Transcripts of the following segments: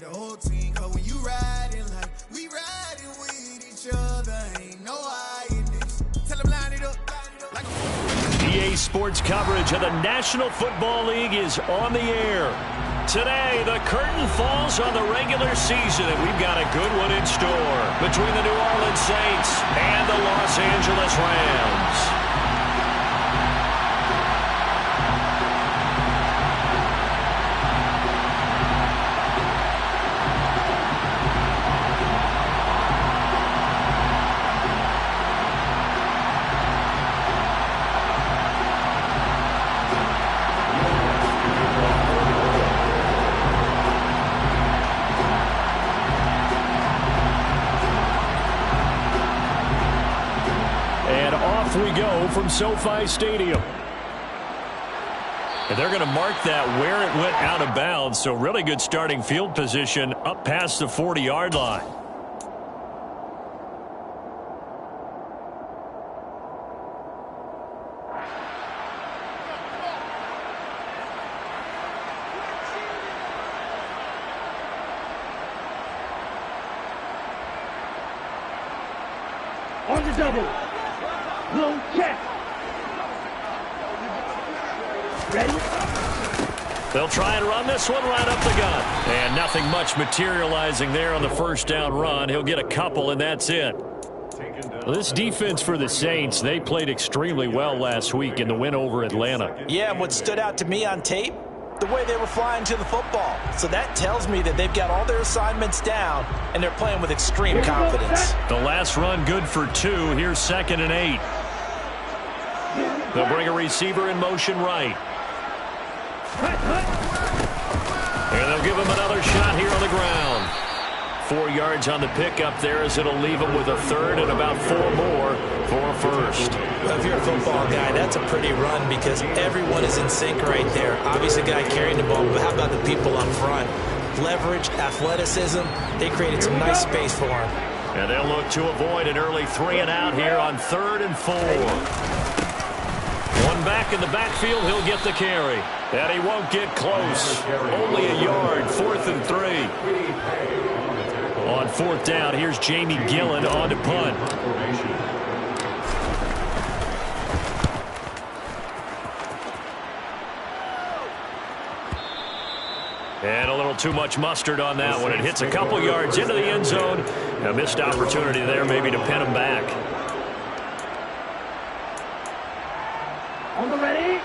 the whole team. Cause when you riding like we riding with each other, ain't no hiding this. Tell them line it up. Like EA Sports coverage of the National Football League is on the air. Today, the curtain falls on the regular season, and we've got a good one in store between the New Orleans Saints and the Los Angeles Rams. We go from SoFi Stadium. And they're going to mark that where it went out of bounds, so really good starting field position up past the 40-yard line. On the double. Low check. Ready? They'll try and run this one right up the gut. And nothing much materializing there on the first down run. He'll get a couple, and that's it. Well, this defense for the Saints, they played extremely well last week in the win over Atlanta. Yeah, and what stood out to me on tape, the way they were flying to the football. So that tells me that they've got all their assignments down, and they're playing with extreme confidence. The last run good for 2. Here's 2nd and 8. They'll bring a receiver in motion right. And they'll give him another shot here on the ground. 4 yards on the pickup there as it'll leave him with a third and about 4 more for a first. Well, if you're a football guy, that's a pretty run because everyone is in sync right there. Obviously, the guy carrying the ball, but how about the people up front? Leverage, athleticism, they created some nice space for him. And they'll look to avoid an early 3 and out here on 3rd and 4. One back in the backfield, he'll get the carry. And he won't get close. Only a yard, 4th and 3. On 4th down, here's Jamie Gillen on to punt. And a little too much mustard on that one. It hits a couple yards into the end zone. A missed opportunity there maybe to pin him back. On the ready.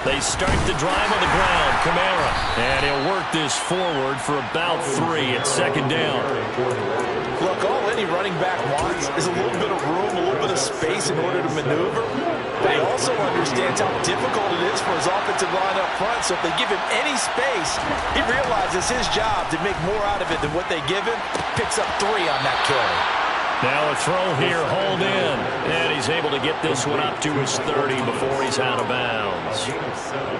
They start the drive on the ground. Kamara. And he'll work this forward for about 3 at 2nd down. Look, all any running back wants is a little bit of room, a little bit of space in order to maneuver. But he also understands how difficult it is for his offensive line up front. So if they give him any space, he realizes his job to make more out of it than what they give him. Picks up 3 on that carry. Now a throw here, hold in. And he's able to get this one up to his 30 before he's out of bounds.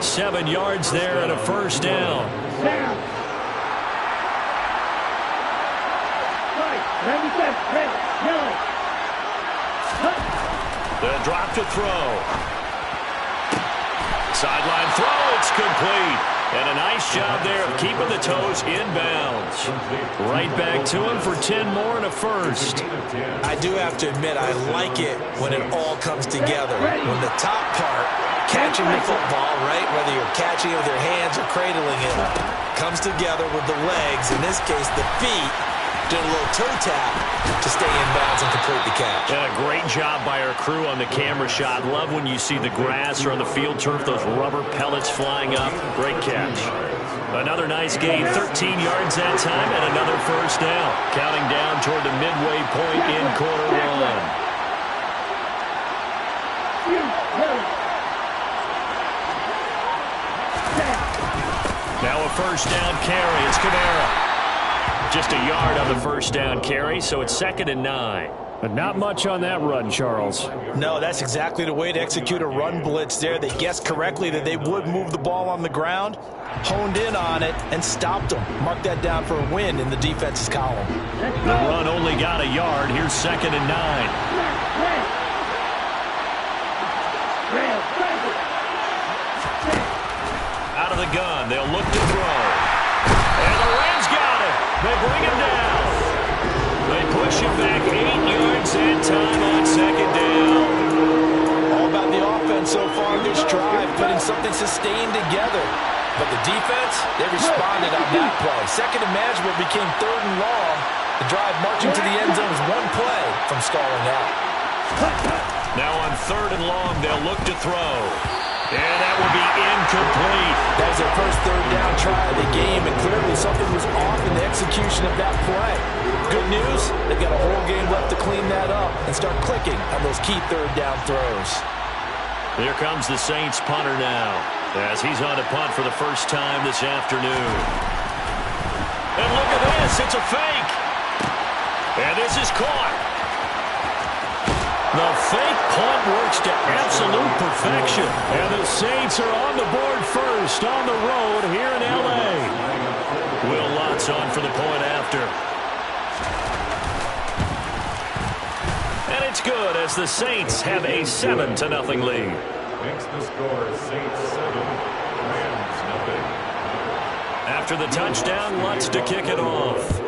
7 yards there and a first down. The drop to throw. Sideline throw, it's complete. And a nice job there of keeping the toes inbounds. Right back to him for 10 more and a first. I do have to admit, I like it when it all comes together. When the top part, catching the football, right, whether you're catching it with your hands or cradling it, comes together with the legs, in this case the feet, doing a little toe tap to stay in bounds and complete the catch. And a great job by our crew on the camera shot. Love when you see the grass or on the field turf, those rubber pellets flying up. Great catch. Another nice gain, 13 yards that time, and another first down. Counting down toward the midway point in quarter 1. Now a first down carry. It's Kamara. Just a yard on the first down carry, so it's 2nd and 9. But not much on that run, Charles. No, that's exactly the way to execute a run blitz there. They guessed correctly that they would move the ball on the ground, honed in on it, and stopped them. Mark that down for a win in the defense's column. The run only got a yard. Here's 2nd and 9. the gun. They'll look to throw. And the Rams got it. They bring him down. They push him back 8 yards and time on second down. All about the offense so far this drive, putting something sustained together. But the defense, they responded on that play. Second and manageable became third and long. The drive marching to the end zone is one play from stalling out. Now on third and long, they'll look to throw. And that will be incomplete. That was their first third down try of the game, and clearly something was off in the execution of that play. Good news, they've got a whole game left to clean that up and start clicking on those key third down throws. Here comes the Saints punter now, as he's on to punt for the first time this afternoon. And look at this, it's a fake. And this is caught. The fake punt works to absolute perfection. And the Saints are on the board first on the road here in L.A. Will Lutz on for the point after. And it's good as the Saints have a 7-0 lead. Makes the score Saints 7, Rams nothing. After the touchdown, Lutz to kick it off.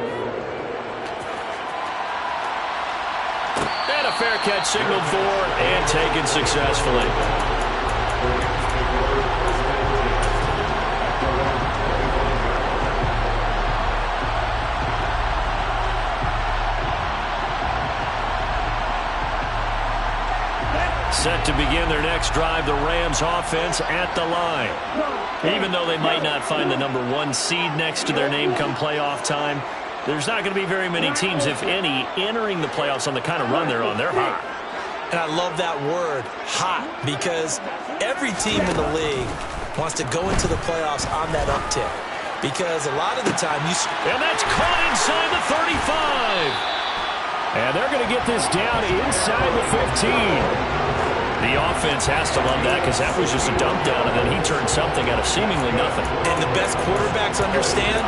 And a fair catch signaled for and taken successfully. Set to begin their next drive, the Rams offense at the line. Even though they might not find the number 1 seed next to their name come playoff time, there's not going to be very many teams, if any, entering the playoffs on the kind of run they're on. They're hot. And I love that word, hot, because every team in the league wants to go into the playoffs on that uptick. Because a lot of the time And that's caught inside the 35. And they're going to get this down inside the 15. The offense has to love that because that was just a dump down, and then he turned something out of seemingly nothing. And the best quarterbacks understand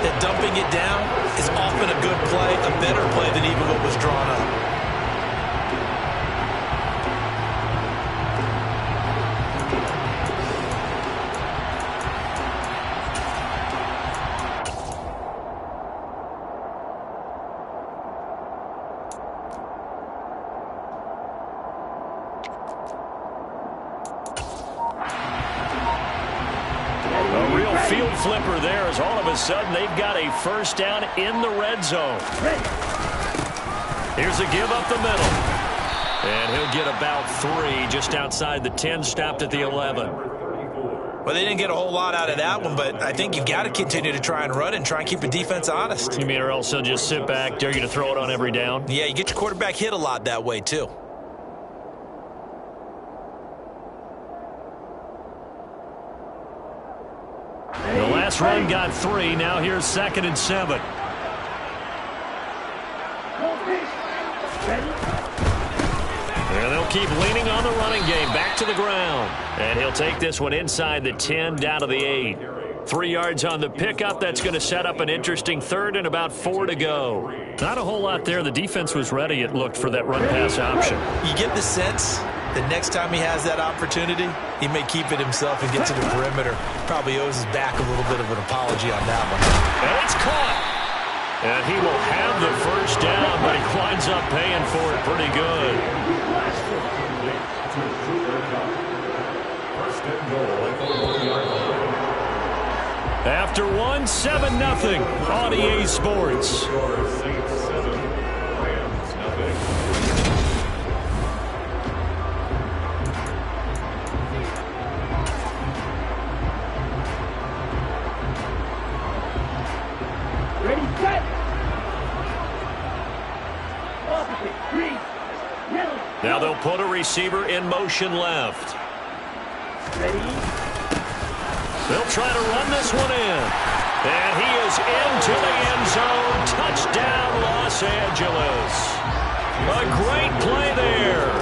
that dumping it down is often a good play, a better play than even what was drawn up. Flipper there as all of a sudden they've got a first down in the red zone. Here's a give up the middle. And he'll get about 3 just outside the 10, stopped at the 11. Well, they didn't get a whole lot out of that one, but I think you've got to continue to try and run and try and keep the defense honest. You mean or else they'll just sit back, dare you to throw it on every down? Yeah, you get your quarterback hit a lot that way, too. The last run got 3. Now here's 2nd and 7. And they'll keep leaning on the running game. Back to the ground. And he'll take this one inside the 10, down to the 8. 3 yards on the pickup. That's going to set up an interesting 3rd and about 4 to go. Not a whole lot there. The defense was ready, it looked, for that run-pass option. You get the sense that next time he has that opportunity, he may keep it himself and get to the perimeter. Probably owes his back a little bit of an apology on that one. And it's caught. And he will have the first down, but he winds up paying for it pretty good. After 1, 7-0 on EA Sports. Ready, set. Opposite, green, yellow. Now they'll put a receiver in motion left. Ready. They'll try to run this one in. And he is into the end zone. Touchdown, Los Angeles. A great play there.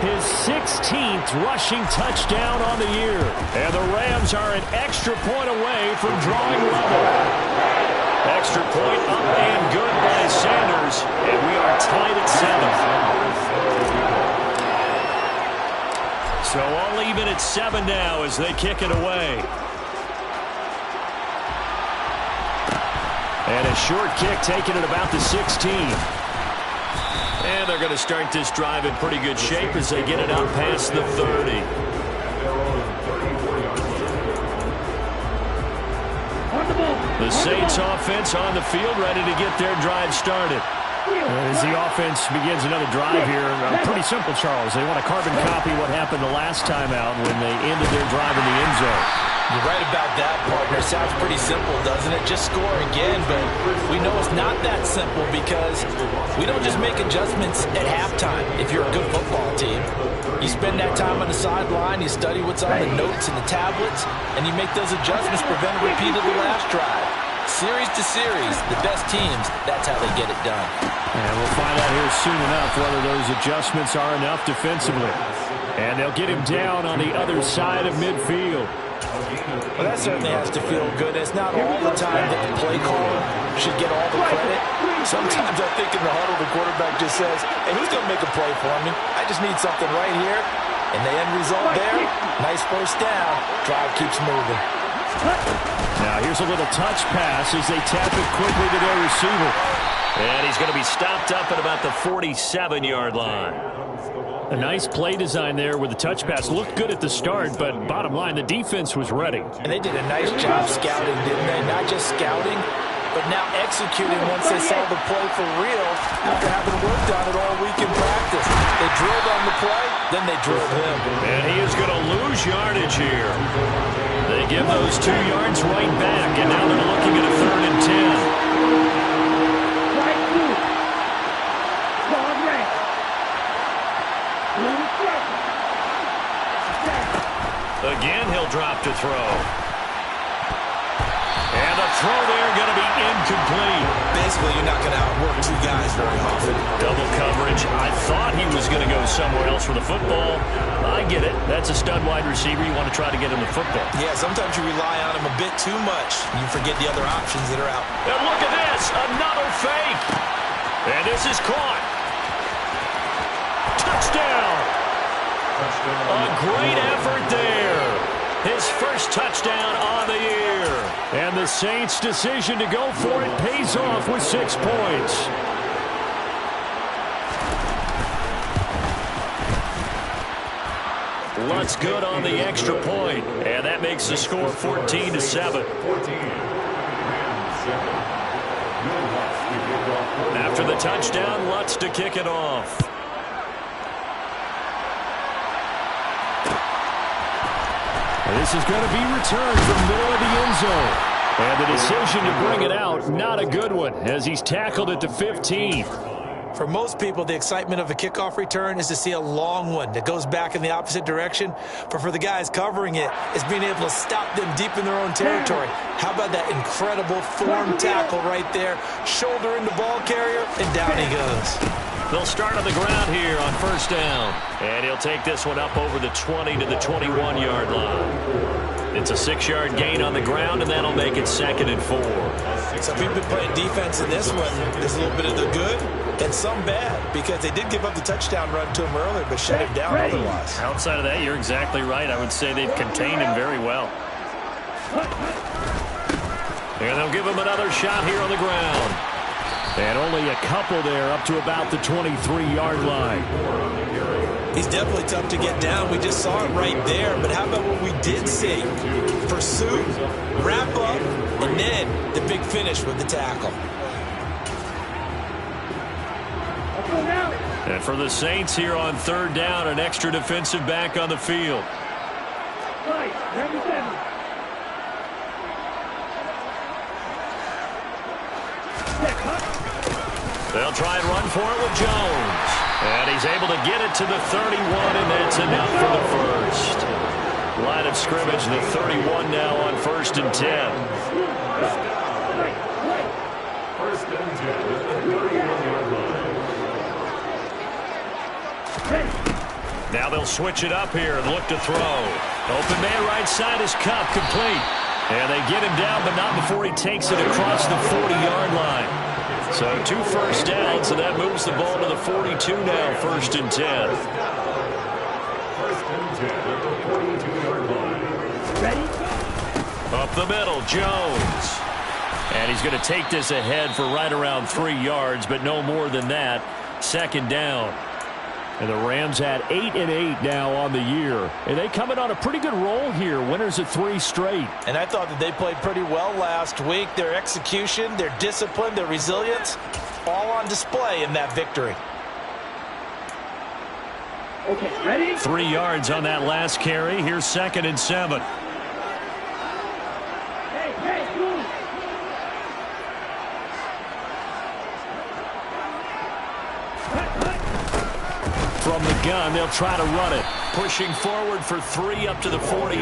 His 16th rushing touchdown on the year. And the Rams are an extra point away from drawing level. Extra point up and good by Sanders. And we are tied at 7. So all even at 7 now as they kick it away. And a short kick taken at about the 16. And they're going to start this drive in pretty good shape as they get it out past the 30. The Saints offense on the field, ready to get their drive started. As the offense begins another drive here, pretty simple, Charles. They want to carbon copy what happened the last time out when they ended their drive in the end zone. You're right about that, partner. Sounds pretty simple, doesn't it? Just score again, but we know it's not that simple because we don't just make adjustments at halftime if you're a good football team. You spend that time on the sideline, you study what's on the notes and the tablets, and you make those adjustments, prevent a repeat of the last drive. Series to series, the best teams, that's how they get it done. And we'll find out here soon enough whether those adjustments are enough defensively. And they'll get him down on the other side of midfield. Well, that certainly has to feel good. It's not all the time that the play caller should get all the credit. Sometimes I think in the huddle, the quarterback just says, hey, who's going to make a play for me? I just need something right here. And the end result there, nice first down. Drive keeps moving. Now here's a little touch pass as they tap it quickly to their receiver. And he's going to be stopped up at about the 47-yard line. A nice play design there with the touch pass. Looked good at the start, but bottom line, the defense was ready. And they did a nice job scouting, didn't they? Not just scouting, but now executing once they saw the play for real after having worked on it all week in practice. They drilled on the play, then they drilled him. And he is going to lose yardage here. They give those 2 yards right back, and now they're looking at a 3rd and 10. Again, he'll drop to throw. And the throw there going to be incomplete. Basically, you're not going to outwork 2 guys very often. Double coverage. I thought he was going to go somewhere else for the football. I get it. That's a stud wide receiver. You want to try to get him the football. Yeah, sometimes you rely on him a bit too much. You forget the other options that are out. And look at this. Another fake. And this is caught. Touchdown. A great effort there. His first touchdown on the year. And the Saints' decision to go for it pays off with 6 points. Lutz good on the extra point. And that makes the score 14-7. After the touchdown, Lutz to kick it off. This is going to be returned from middle of the end zone. And the decision to bring it out, not a good one, as he's tackled at the 15. For most people, the excitement of a kickoff return is to see a long one that goes back in the opposite direction. But for the guys covering it, it's being able to stop them deep in their own territory. How about that incredible form tackle right there? Shoulder in the ball carrier, and down he goes. They'll start on the ground here on first down. And he'll take this one up over the 20 to the 21-yard line. It's a 6-yard gain on the ground, and that'll make it 2nd and 4. So if we've been playing defense in this one, there's a little bit of the good and some bad, because they did give up the touchdown run to him earlier, but shut him down otherwise. Outside of that, you're exactly right. I would say they've contained him very well. And they'll give him another shot here on the ground. And only a couple there up to about the 23-yard line. He's definitely tough to get down. We just saw it right there. But how about what we did see? Pursuit, wrap up, and then the big finish with the tackle. And for the Saints here on 3rd down, an extra defensive back on the field. They'll try and run for it with Jones. And he's able to get it to the 31, and that's enough for the first. Line of scrimmage, the 31 now on 1st and 10. First and 10 at the 31-yard line. Now they'll switch it up here and look to throw. Open man right side is Kupp, complete. And they get him down, but not before he takes it across the 40-yard line. So 2 first downs, and that moves the ball to the 42 now, 1st and 10. First and 10 at the 42-yard line. Up the middle, Jones. And he's going to take this ahead for right around 3 yards, but no more than that. Second down. And the Rams had 8-8 now on the year. And they coming on a pretty good roll here. Winners of 3 straight. And I thought that they played pretty well last week. Their execution, their discipline, their resilience, all on display in that victory. Okay, ready? 3 yards on that last carry. Here's 2nd and 7. Hey, move. From the gun, they'll try to run it. Pushing forward for 3 up to the 48.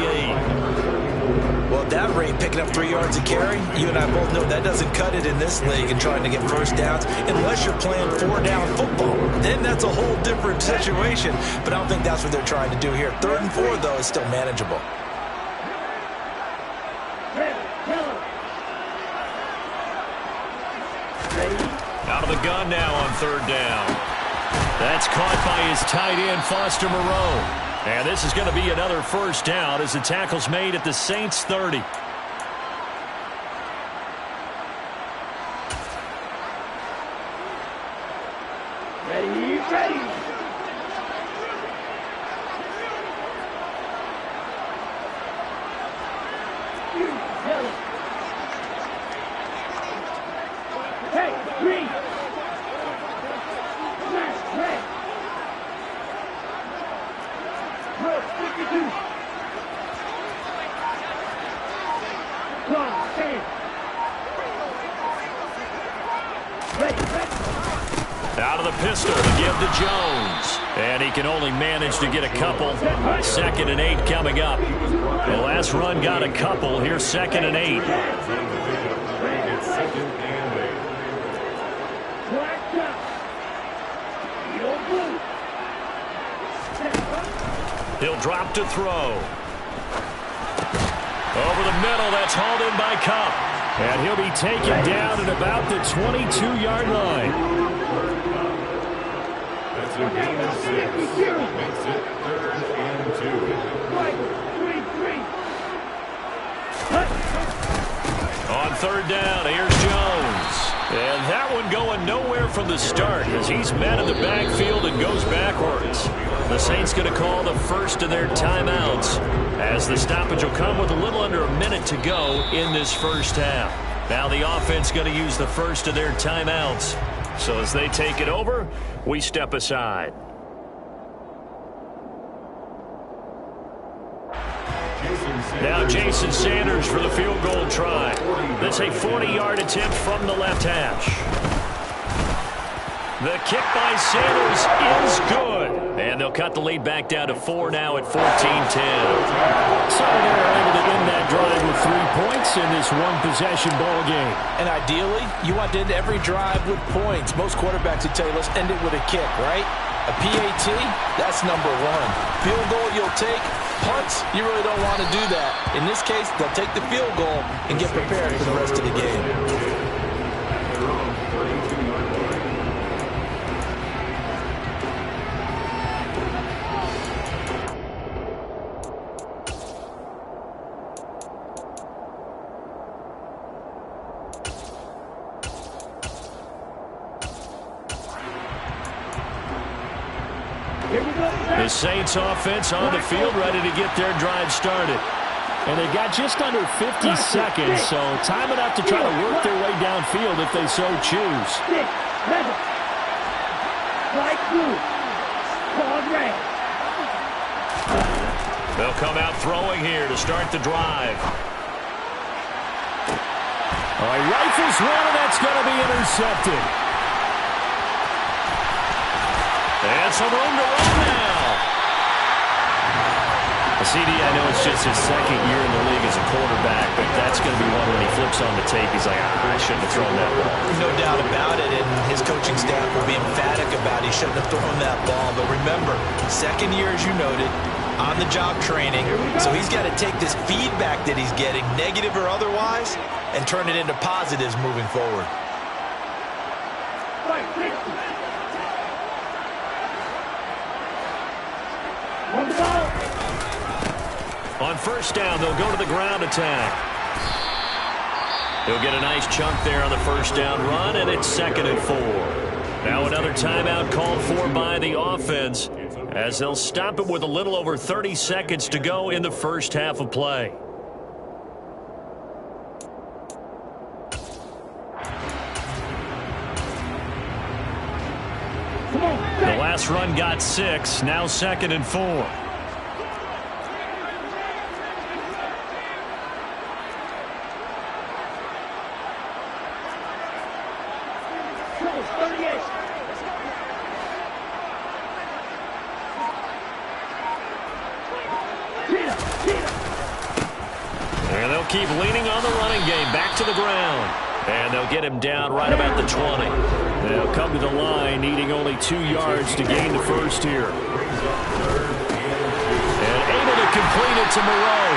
Well, at that rate, picking up 3 yards a carry, you and I both know that doesn't cut it in this league and trying to get first downs unless you're playing 4-down football. Then that's a whole different situation. But I don't think that's what they're trying to do here. 3rd and 4, though, is still manageable. Out of the gun now on 3rd down. That's caught by his tight end, Foster Moreau. And this is going to be another first down as the tackle's made at the Saints 30. Ready. Hey, 3. Out of the pistol to give to Jones. And he can only manage to get a couple. 2nd and 8 coming up. The last run got a couple. Here's 2nd and 8. He'll drop to throw. Over the middle, that's hauled in by Kupp. And he'll be taken down at about the 22-yard line. That's a gain of 6. Makes it 3rd and 2. On 3rd down, here's Jones. And that one going nowhere from the start as he's met in the backfield and goes backwards. The Saints going to call the first of their timeouts as the stoppage will come with a little under a minute to go in this first half. Now the offense going to use the first of their timeouts. So as they take it over, we step aside. Now Jason Sanders for the field goal try. That's a 40-yard attempt from the left hash. The kick by Sanders is good. And they'll cut the lead back down to 4 now at 14-10. So they're able to end that drive with 3 points in this one-possession ball game. And ideally, you want to end every drive with points. Most quarterbacks would tell you, let's end it with a kick, right? A PAT, that's number 1. Field goal you'll take. Punts, you really don't want to do that. In this case, they'll take the field goal and get prepared for the rest of the game. The Saints offense on the field ready to get their drive started. And they got just under 50 seconds, so time enough to try to work their way downfield if they so choose. 6, 7. Right through. Call red. They'll come out throwing here to start the drive. All right, rifles one, and that's going to be intercepted. And some room to run now. CD, I know it's just his 2nd year in the league as a quarterback, but that's going to be one when he flips on the tape. He's like, I shouldn't have thrown that ball. No doubt about it, and his coaching staff will be emphatic about he shouldn't have thrown that ball. But remember, 2nd year, as you noted, on-the-job training, so he's got to take this feedback that he's getting, negative or otherwise, and turn it into positives moving forward. On 1st down, they'll go to the ground attack. He'll get a nice chunk there on the first down run, and it's 2nd and 4. Now another timeout called for by the offense as they'll stop it with a little over 30 seconds to go in the first half of play. The last run got 6, now 2nd and 4. And they'll keep leaning on the running game. Back to the ground. And they'll get him down right about the 20. They'll come to the line, needing only 2 yards to gain the first here. And able to complete it to Moreau.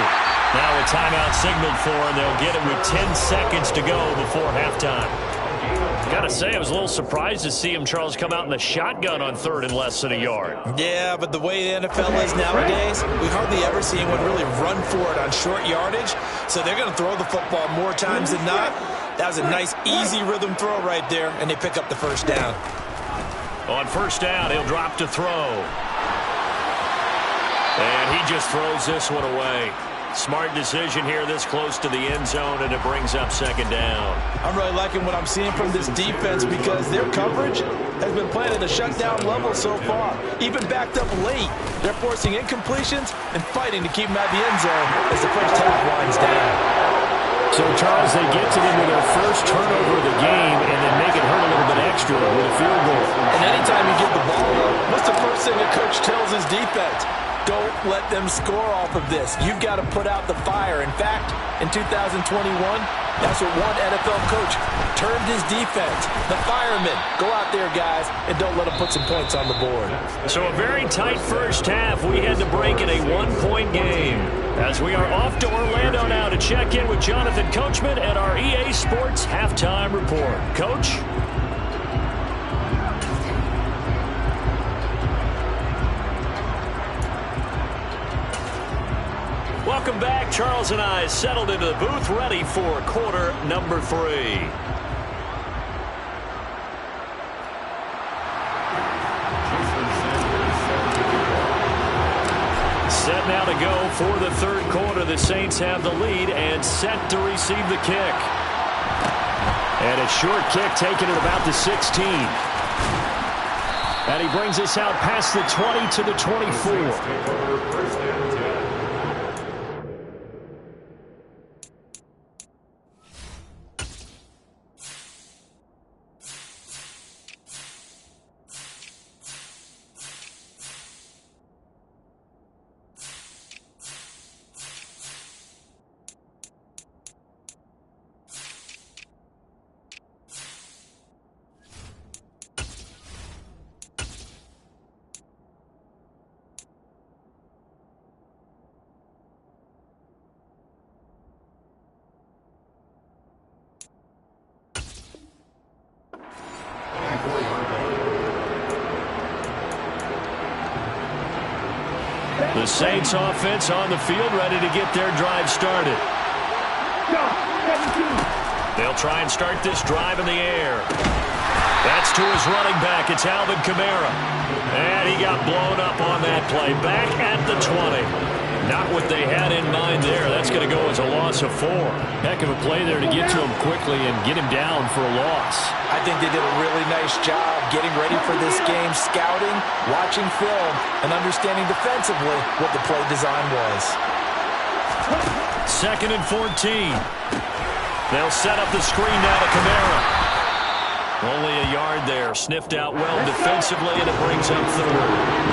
Now a timeout signaled for, and they'll get it with 10 seconds to go before halftime. Gotta say, I was a little surprised to see him, Charles, come out in the shotgun on 3rd and less than a yard. Yeah, but the way the NFL is nowadays, we hardly ever see anyone really run for it on short yardage. So they're going to throw the football more times than not. That was a nice, easy rhythm throw right there, and they pick up the first down. On first down, he'll drop to throw. And he just throws this one away. Smart decision here this close to the end zone, and it brings up 2nd down. I'm really liking what I'm seeing from this defense because their coverage has been playing at a shutdown level so far. Even backed up late, they're forcing incompletions and fighting to keep them out of the end zone as the first half winds down. So, Charles, they get to them with their first turnover of the game and then make it hurt a little bit extra with a field goal. And anytime you give the ball up, what's the first thing a coach tells his defense? Don't let them score off of this. You've got to put out the fire. In fact, in 2021, that's what one NFL coach termed his defense. The firemen. Go out there, guys, and don't let them put some points on the board. So a very tight first half. We had to break in a 1-point game. As we are off to Orlando now to check in with Jonathan Coachman at our EA Sports Halftime Report. Coach? Welcome back. Charles and I settled into the booth, ready for quarter number 3. Set now to go for the 3rd quarter. The Saints have the lead and set to receive the kick. And a short kick taken at about the 16. And he brings us out past the 20 to the 24. The Saints offense on the field, ready to get their drive started. They'll try and start this drive in the air. That's to his running back. It's Alvin Kamara. And he got blown up on that play. Back at the 20. Not what they had in mind there. That's going to go as a loss of 4. Heck of a play there to get to him quickly and get him down for a loss. I think they did a really nice job getting ready for this game, scouting, watching film, and understanding defensively what the play design was. 2nd and 14. They'll set up the screen now to Kamara. Only a yard there. Sniffed out well defensively, and it brings up 3rd.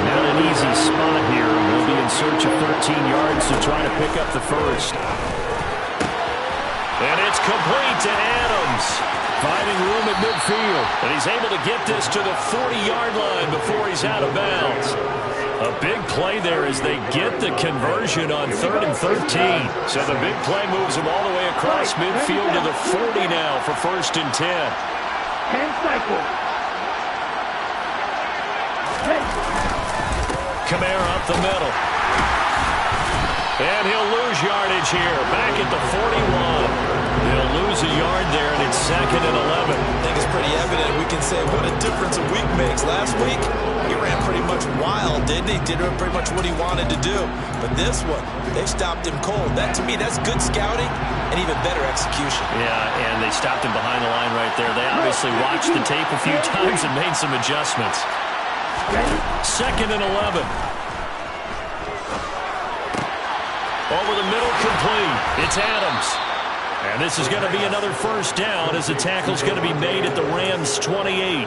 Not an easy spot here. They'll be in search of 13 yards to try to pick up the first. And it's complete to Adams. Finding room at midfield. And he's able to get this to the 40-yard line before he's out of bounds. A big play there as they get the conversion on 3rd and 13. So the big play moves them all the way across midfield to the 40 now for 1st and 10. 10 cycles. Kamara up the middle. And he'll lose yardage here. Back at the 41. They'll lose a yard there, and it's 2nd and 11. I think it's pretty evident. We can say what a difference a week makes. Last week, he ran pretty much wild, didn't he? Did pretty much what he wanted to do. But this one, they stopped him cold. That, to me, that's good scouting and even better execution. Yeah, and they stopped him behind the line right there. They obviously watched the tape a few times and made some adjustments. 2nd and 11. Over the middle, complete. It's Adams. And this is going to be another first down as the tackle's going to be made at the Rams' 28.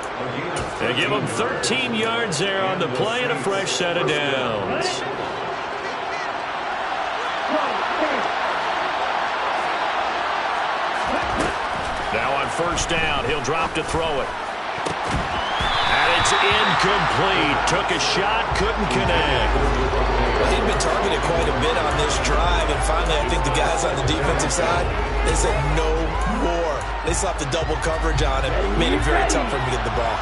They give them 13 yards there on the play and a fresh set of downs. Now on first down, he'll drop to throw it. And it's incomplete. Took a shot, couldn't connect. Well, he'd been targeted quite a bit on this drive, and finally I think the guys on the defensive side, they said no more. They slapped the double coverage on him, made it very tough for him to get the ball.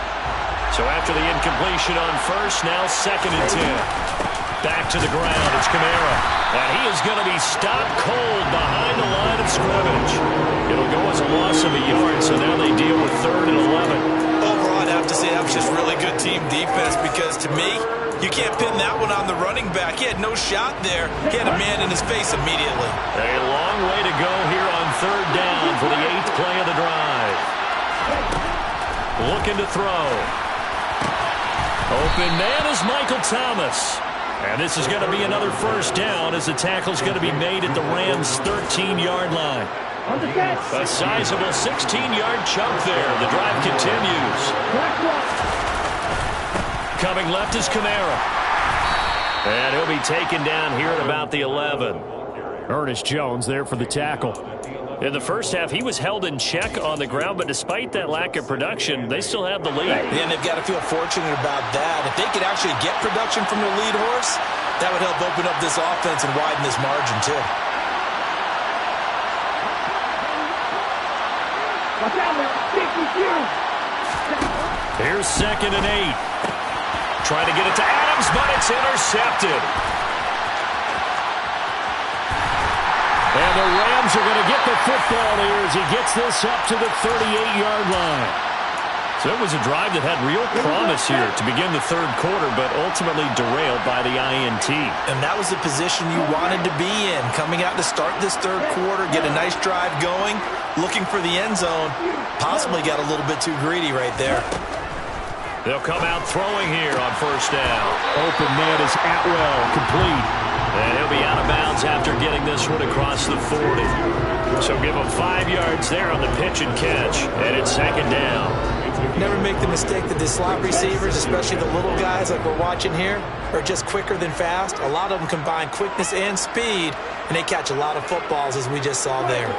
So after the incompletion on first, now 2nd and 10. Back to the ground, it's Kamara. And he is going to be stopped cold behind the line of scrimmage. It'll go as a loss of a yard, so now they deal with 3rd and 11. Overall, I'd have to say that was just really good team defense because, to me, you can't pin that one on the running back. He had no shot there. He had a man in his face immediately. A long way to go here on 3rd down for the 8th play of the drive. Looking to throw. Open man is Michael Thomas. And this is going to be another first down as the tackle's going to be made at the Rams' 13-yard line. A sizable 16-yard chunk there. The drive continues. Coming left is Kamara. And he'll be taken down here at about the 11. Ernest Jones there for the tackle. In the first half, he was held in check on the ground, but despite that lack of production, they still have the lead. And they've got to feel fortunate about that. If they could actually get production from their lead horse, that would help open up this offense and widen this margin, too. Here's 2nd and 8. Trying to get it to Adams, but it's intercepted. And the Rams are going to get the football here as he gets this up to the 38-yard line. So it was a drive that had real promise here to begin the 3rd quarter, but ultimately derailed by the INT. And that was the position you wanted to be in. Coming out to start this 3rd quarter, get a nice drive going, looking for the end zone. Possibly got a little bit too greedy right there. They'll come out throwing here on first down. Open man is Atwell, complete. And he'll be out of bounds after getting this one across the 40. So give him 5 yards there on the pitch and catch. And it's 2nd down. Never make the mistake that the slot receivers, especially the little guys like we're watching here, are just quicker than fast. A lot of them combine quickness and speed, and they catch a lot of footballs, as we just saw there.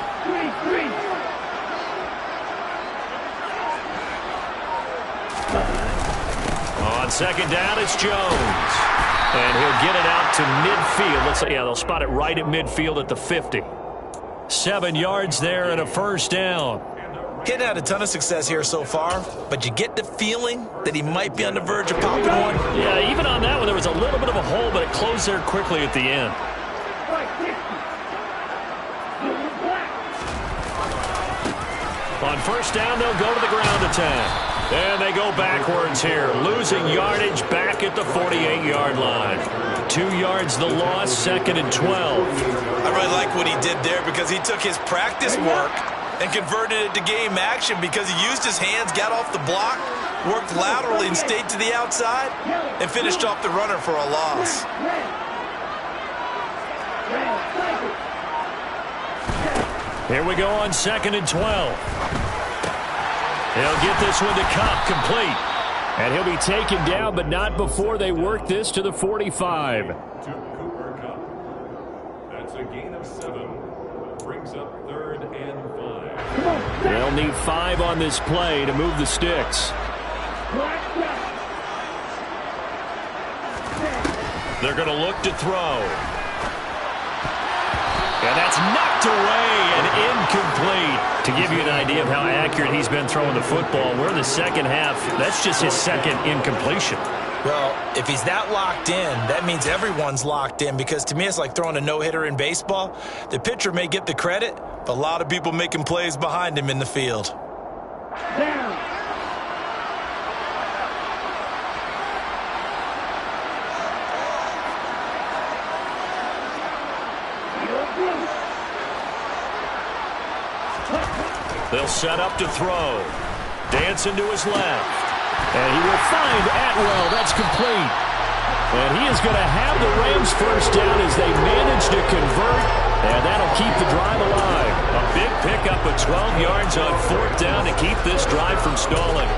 On 2nd down, it's Jones. And he'll get it out to midfield. Let's say, yeah, they'll spot it right at midfield at the 50. 7 yards there and a first down. He hadn't had a ton of success here so far, but you get the feeling that he might be on the verge of popping one. Yeah, even on that one, there was a little bit of a hole, but it closed there quickly at the end. On first down, they'll go to the ground attack. And they go backwards here, losing yardage back at the 48-yard line. 2 yards the loss, 2nd and 12. I really like what he did there because he took his practice work and converted it to game action because he used his hands, got off the block, worked laterally and stayed to the outside, and finished off the runner for a loss. Here we go on 2nd and 12. He'll get this one to Kupp, complete. And he'll be taken down, but not before they work this to the 45. To Cooper Kupp. That's a gain of 7. Brings up 3rd and 5. They'll need 5 on this play to move the sticks. They're going to look to throw. And that's knocked away and incomplete. To give you an idea of how accurate he's been throwing the football, we're in the second half. That's just his 2nd incompletion. Well, if he's that locked in, that means everyone's locked in, because to me it's like throwing a no-hitter in baseball. The pitcher may get the credit, but a lot of people making plays behind him in the field. Down. They'll set up to throw. Dancing to his left. And he will find Atwell. That's complete. And he is going to have the Rams first down as they manage to convert. And that'll keep the drive alive. A big pickup of 12 yards on 4th down to keep this drive from stalling.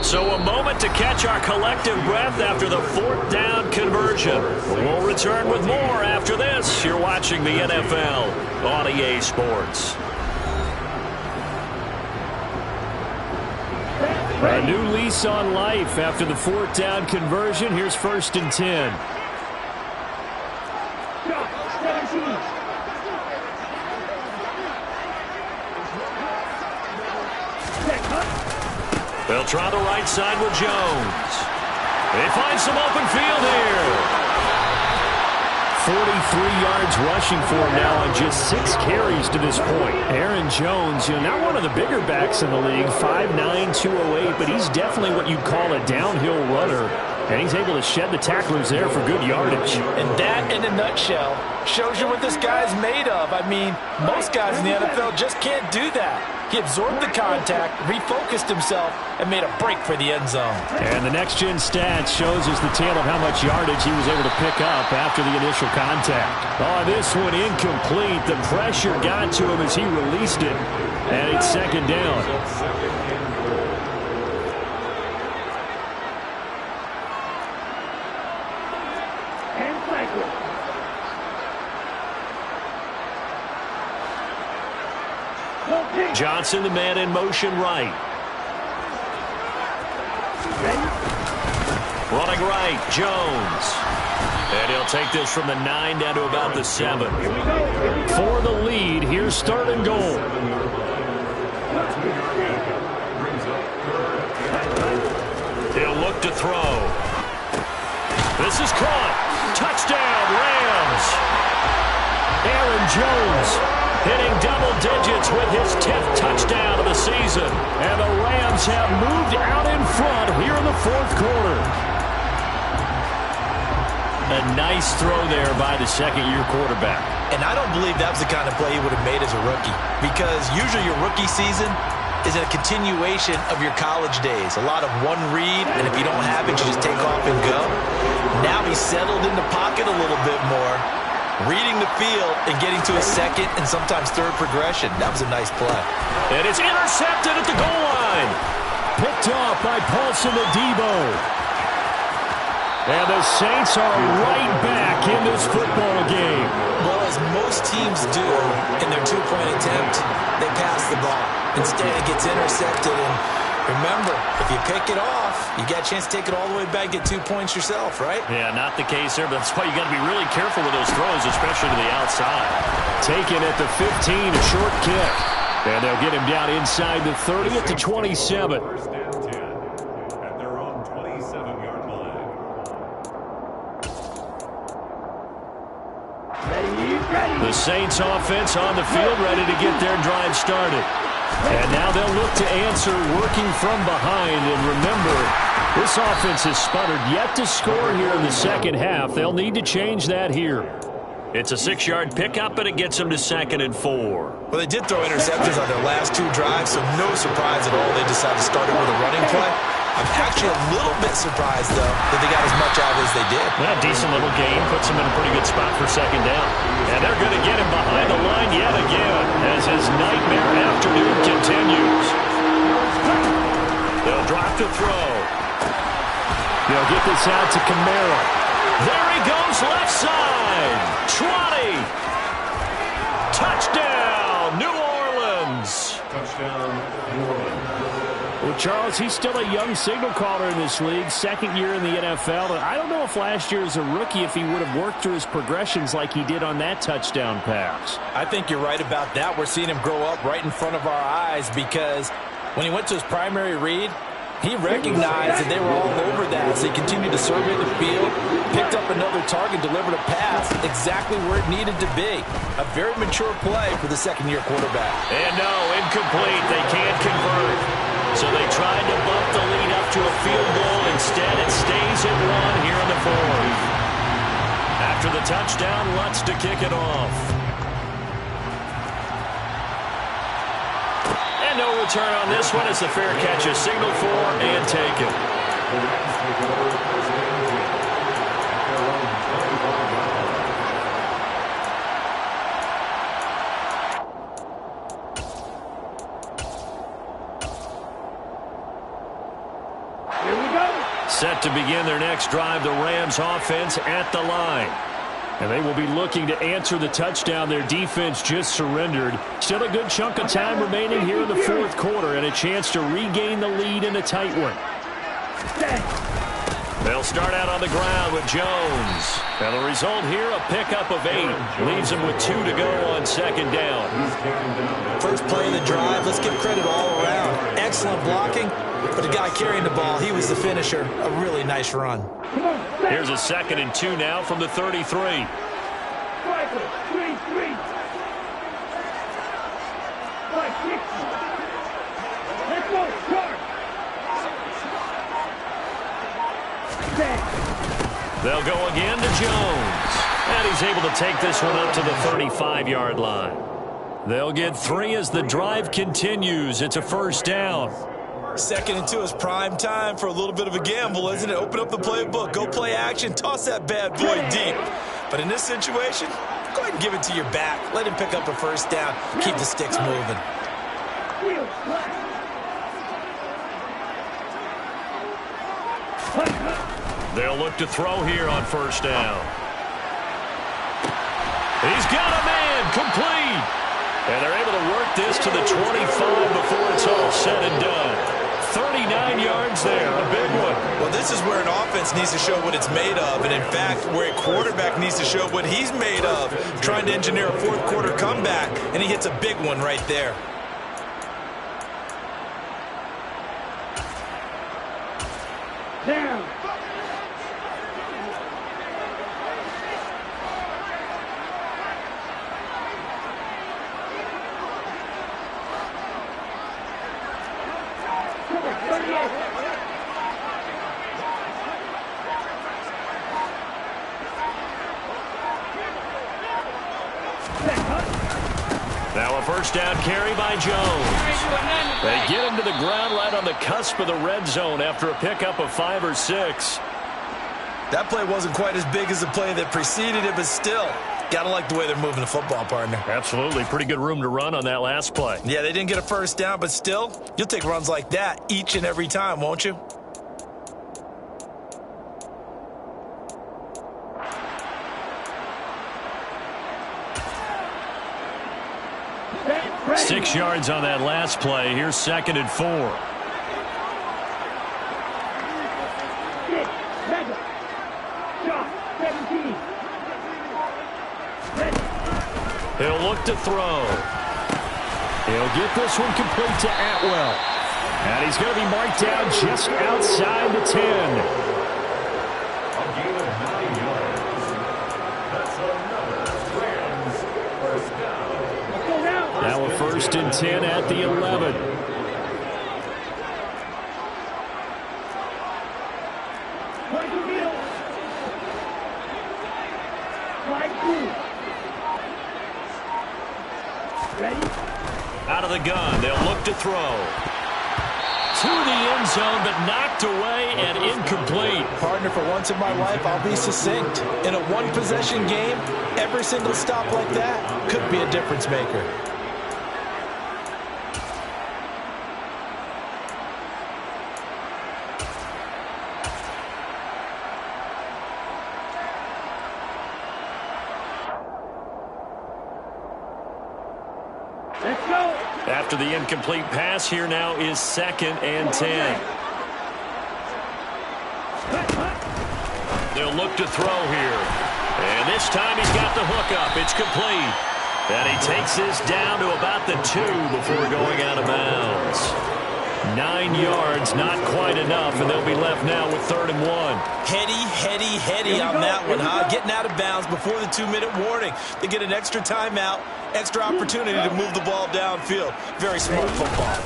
So a moment to catch our collective breath after the 4th down conversion. We'll return with more after this. You're watching the NFL on EA Sports. A new lease on life after the 4th down conversion. Here's 1st and 10. They'll try the right side with Jones. They find some open field here. 43 yards rushing for him now on just 6 carries to this point. Aaron Jones, not one of the bigger backs in the league, 5'9", 208, but he's definitely what you'd call a downhill runner. And he's able to shed the tacklers there for good yardage. And that, in a nutshell, shows you what this guy's made of. I mean, most guys in the NFL just can't do that. He absorbed the contact, refocused himself, and made a break for the end zone. And the next-gen stats shows us the tale of how much yardage he was able to pick up after the initial contact. Oh, this one incomplete. The pressure got to him as he released it, and it's 2nd down. Johnson, the man in motion right. Running right, Jones. And he'll take this from the 9 down to about the 7. For the lead, here's 3rd and goal. He'll look to throw. This is caught. Touchdown, Rams. Aaron Jones hitting double digits with his 10th touchdown of the season. And the Rams have moved out in front here in the 4th quarter. A nice throw there by the 2nd-year quarterback. And I don't believe that was the kind of play he would have made as a rookie, because usually your rookie season is a continuation of your college days. A lot of one read, and if you don't have it, you just take off and go. Now he's settled in the pocket a little bit more, reading the field and getting to a 2nd and sometimes 3rd progression. That was a nice play. And it's intercepted at the goal line. Picked off by Paulson Adebo. And the Saints are right back in this football game. Well, as most teams do in their 2-point attempt, they pass the ball. Instead, it gets intercepted. And remember, if you pick it off, you got a chance to take it all the way back, get 2 points yourself, right? Yeah, not the case there, but that's why you got to be really careful with those throws, especially to the outside. Taken at the 15, a short kick. And they'll get him down inside the 30 at the 27. 1st and 10 at their own 27-yard line. The Saints offense on the field, ready to get their drive started. And now they'll look to answer working from behind. And remember, this offense has sputtered yet to score here in the 2nd half. They'll need to change that here. It's a 6-yard pickup, and it gets them to 2nd and 4. Well, they did throw interceptions on their last 2 drives, so no surprise at all they decided to start it with a running play. I'm actually a little bit surprised, though, that they got as much out as they did. Well, decent little gain. Puts them in a pretty good spot for 2nd down. And they're going to get him behind the line yet again as his nightmare afternoon continues. They'll drop to throw. They'll get this out to Kamara. There he goes, left side. 20. Touchdown, New Orleans. Touchdown, New Orleans. Well, Charles, he's still a young signal caller in this league, 2nd year in the NFL. And I don't know if last year as a rookie, if he would have worked through his progressions like he did on that touchdown pass. I think you're right about that. We're seeing him grow up right in front of our eyes, because when he went to his primary read, He recognized that they were all over that as they continued to survey the field, picked up another target, delivered a pass exactly where it needed to be. A very mature play for the second-year quarterback. And no, incomplete. They can't convert. So they tried to bump the lead up to a field goal. Instead, it stays at 1 here in the fourth. After the touchdown, Lutz to kick it off. And no return on this one as the fair catch is signaled for and taken. Here we go. Set to begin their next drive, the Rams offense at the line. And they will be looking to answer the touchdown their defense just surrendered. Still a good chunk of time remaining here in the fourth quarter and a chance to regain the lead in a tight one. They'll start out on the ground with Jones. And the result here, a pickup of 8. Leaves them with 2 to go on second down. First play of the drive, let's give credit all around. Excellent blocking, but the guy carrying the ball, he was the finisher. A really nice run. Here's a 2nd and 2 now from the 33. Striker, 3-3. Like 6. Let's go, start. They'll go again to Jones. And he's able to take this one up to the 35-yard line. They'll get 3 as the drive continues. It's a first down. 2nd and 2 is prime time for a little bit of a gamble, isn't it? Open up the playbook, go play action, toss that bad boy deep. But in this situation, go ahead and give it to your back. Let him pick up a first down. Keep the sticks moving. They'll look to throw here on first down. He's got a man, complete. And they're able to work this to the 25 before it's all said and done. 39 yards there, a big one. Well, this is where an offense needs to show what it's made of, and in fact, where a quarterback needs to show what he's made of, trying to engineer a fourth quarter comeback, and he hits a big one right there. Down. Now a first down carry by Jones. They get him to the ground right on the cusp of the red zone after a pickup of 5 or 6. That play wasn't quite as big as the play that preceded it, but still, gotta like the way they're moving the football, partner. Absolutely. Pretty good room to run on that last play. Yeah, they didn't get a first down, but still, you'll take runs like that each and every time, won't you? Ready. 6 yards on that last play. Here's 2nd and 4. Mega. Shot. 17. Ready. He'll look to throw. He'll get this one complete to Atwell. And he's going to be marked down just outside the 10. A gain of 9 yards. That's another Rams first down. Go now. Now a 1st and 10 at the 11. Out of the gun, they'll look to throw. To the end zone, but knocked away and incomplete. Partner, for once in my life, I'll be succinct. In a one-possession game, every single stop like that could be a difference maker. Let's go. After the incomplete pass, here now is 2nd and 10. They'll look to throw here. And this time he's got the hook up. It's complete. And he takes this down to about the 2 before going out of bounds. 9 yards, not quite enough, and they'll be left now with 3rd and 1. Heady on that one, huh? Getting out of bounds before the 2-minute warning. They get an extra timeout, extra opportunity to move the ball downfield. Very smart football.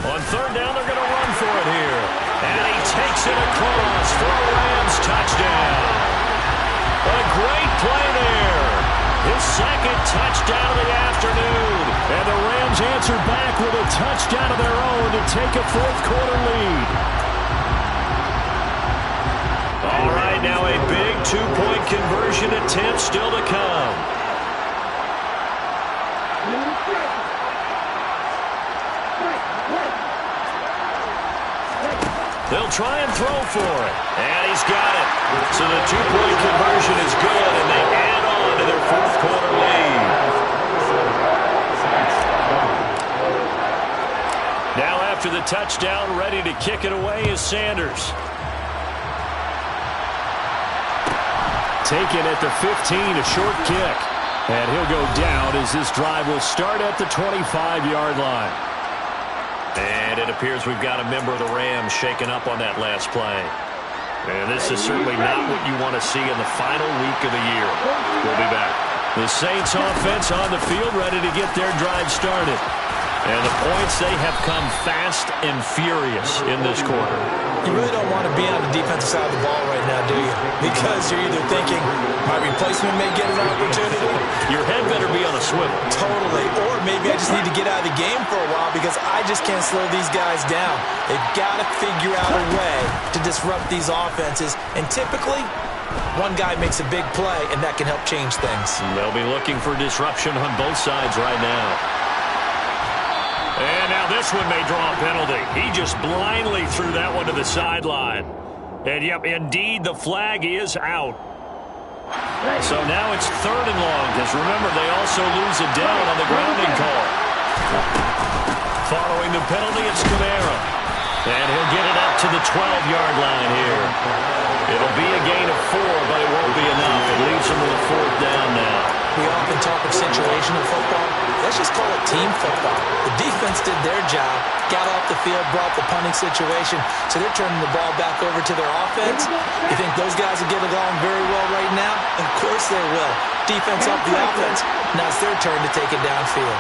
On 3rd down, they're going to run for it here. And he takes it across for a Rams touchdown. A great play there. His 2nd touchdown of the afternoon. And the Rams answer back with a touchdown of their own to take a 4th quarter lead. All right, now a big 2-point conversion attempt still to come. They'll try and throw for it. And he's got it. So the 2-point conversion is good, and they add on to their 4th quarter lead. Now after the touchdown, ready to kick it away is Sanders. Taken at the 15, a short kick. And he'll go down as this drive will start at the 25-yard line. And it appears we've got a member of the Rams shaken up on that last play. And this is certainly not what you want to see in the final week of the year. We'll be back. The Saints offense on the field ready to get their drive started. And the points, they have come fast and furious in this quarter. You really don't want to be on the defensive side of the ball right now, do you? Because you're either thinking, my replacement may get an opportunity. Your head better be on a swivel. Totally. Or maybe I just need to get out of the game for a while because I just can't slow these guys down. They've got to figure out a way to disrupt these offenses. And typically, one guy makes a big play, and that can help change things. They'll be looking for disruption on both sides right now. And now this one may draw a penalty. He just blindly threw that one to the sideline. And, yep, indeed, the flag is out. So now it's 3rd and long, because remember, they also lose it down on the grounding call. Following the penalty, it's Kamara. And he'll get it up to the 12-yard line here. It'll be a gain of 4, but it won't be enough. It leaves them with a 4th down now. We often talk of situational football. Let's just call it team football. The defense did their job, got off the field, brought the punting situation, so they're turning the ball back over to their offense. You think those guys will get along very well right now? Of course they will. Defense up the offense. Now it's their turn to take it downfield.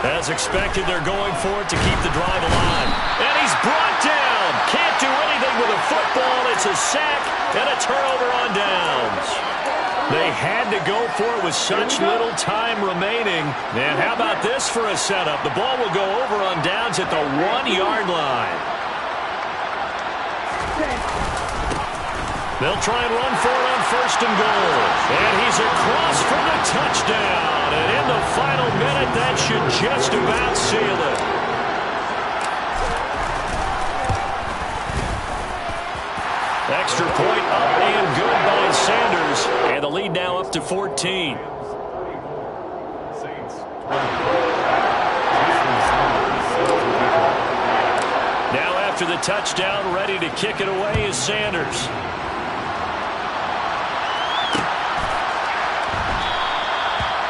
As expected, they're going for it to keep the drive alive. And he's brought down. Can't do anything with a football. It's a sack and a turnover on downs. They had to go for it with such little time remaining. And how about this for a setup? The ball will go over on downs at the 1-yard line. They'll try and run for it on 1st and goal. And he's across for the touchdown. And in the final minute, that should just about seal it. Extra point up and good by Sanders. And the lead now up to 14. Now after the touchdown, ready to kick it away is Sanders.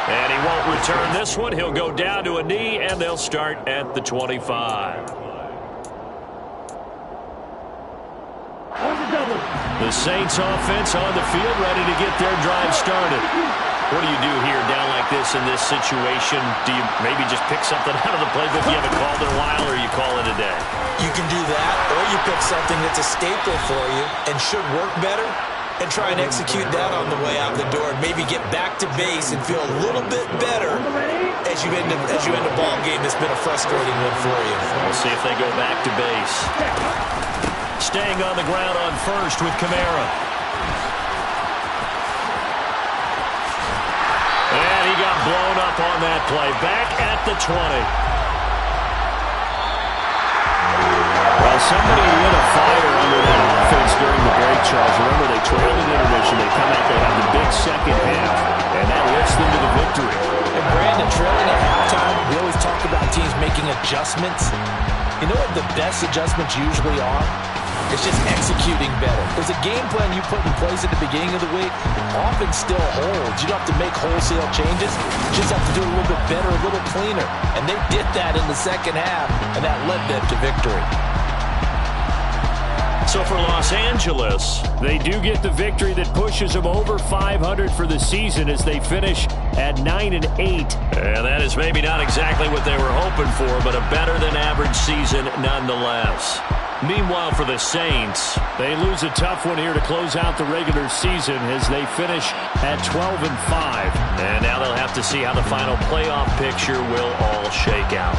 And he won't return this one. He'll go down to a knee, and they'll start at the 25. The Saints offense on the field ready to get their drive started. What do you do here down like this in this situation? Do you maybe just pick something out of the playbook you haven't called in a while, or you call it a day? You can do that, or you pick something that's a staple for you and should work better and try and execute that on the way out the door. Maybe get back to base and feel a little bit better as you end a ball game that's been a frustrating one for you. We'll see if they go back to base. Staying on the ground on 1st with Kamara. And he got blown up on that play. Back at the 20. Well, somebody lit a fire under that offense during the break, Charles. Remember, they trailed in intermission. They come out, they have the big second half, and that lifts them to the victory. And Brandon, trailing at halftime, we always talk about teams making adjustments. You know what the best adjustments usually are? It's just executing better. There's a game plan you put in place at the beginning of the week, often still holds. You don't have to make wholesale changes. You just have to do it a little bit better, a little cleaner. And they did that in the second half, and that led them to victory. So for Los Angeles, they do get the victory that pushes them over 500 for the season as they finish at 9-8. And that is maybe not exactly what they were hoping for, but a better-than-average season nonetheless. Meanwhile, for the Saints, they lose a tough one here to close out the regular season as they finish at 12-5. And now they'll have to see how the final playoff picture will all shake out.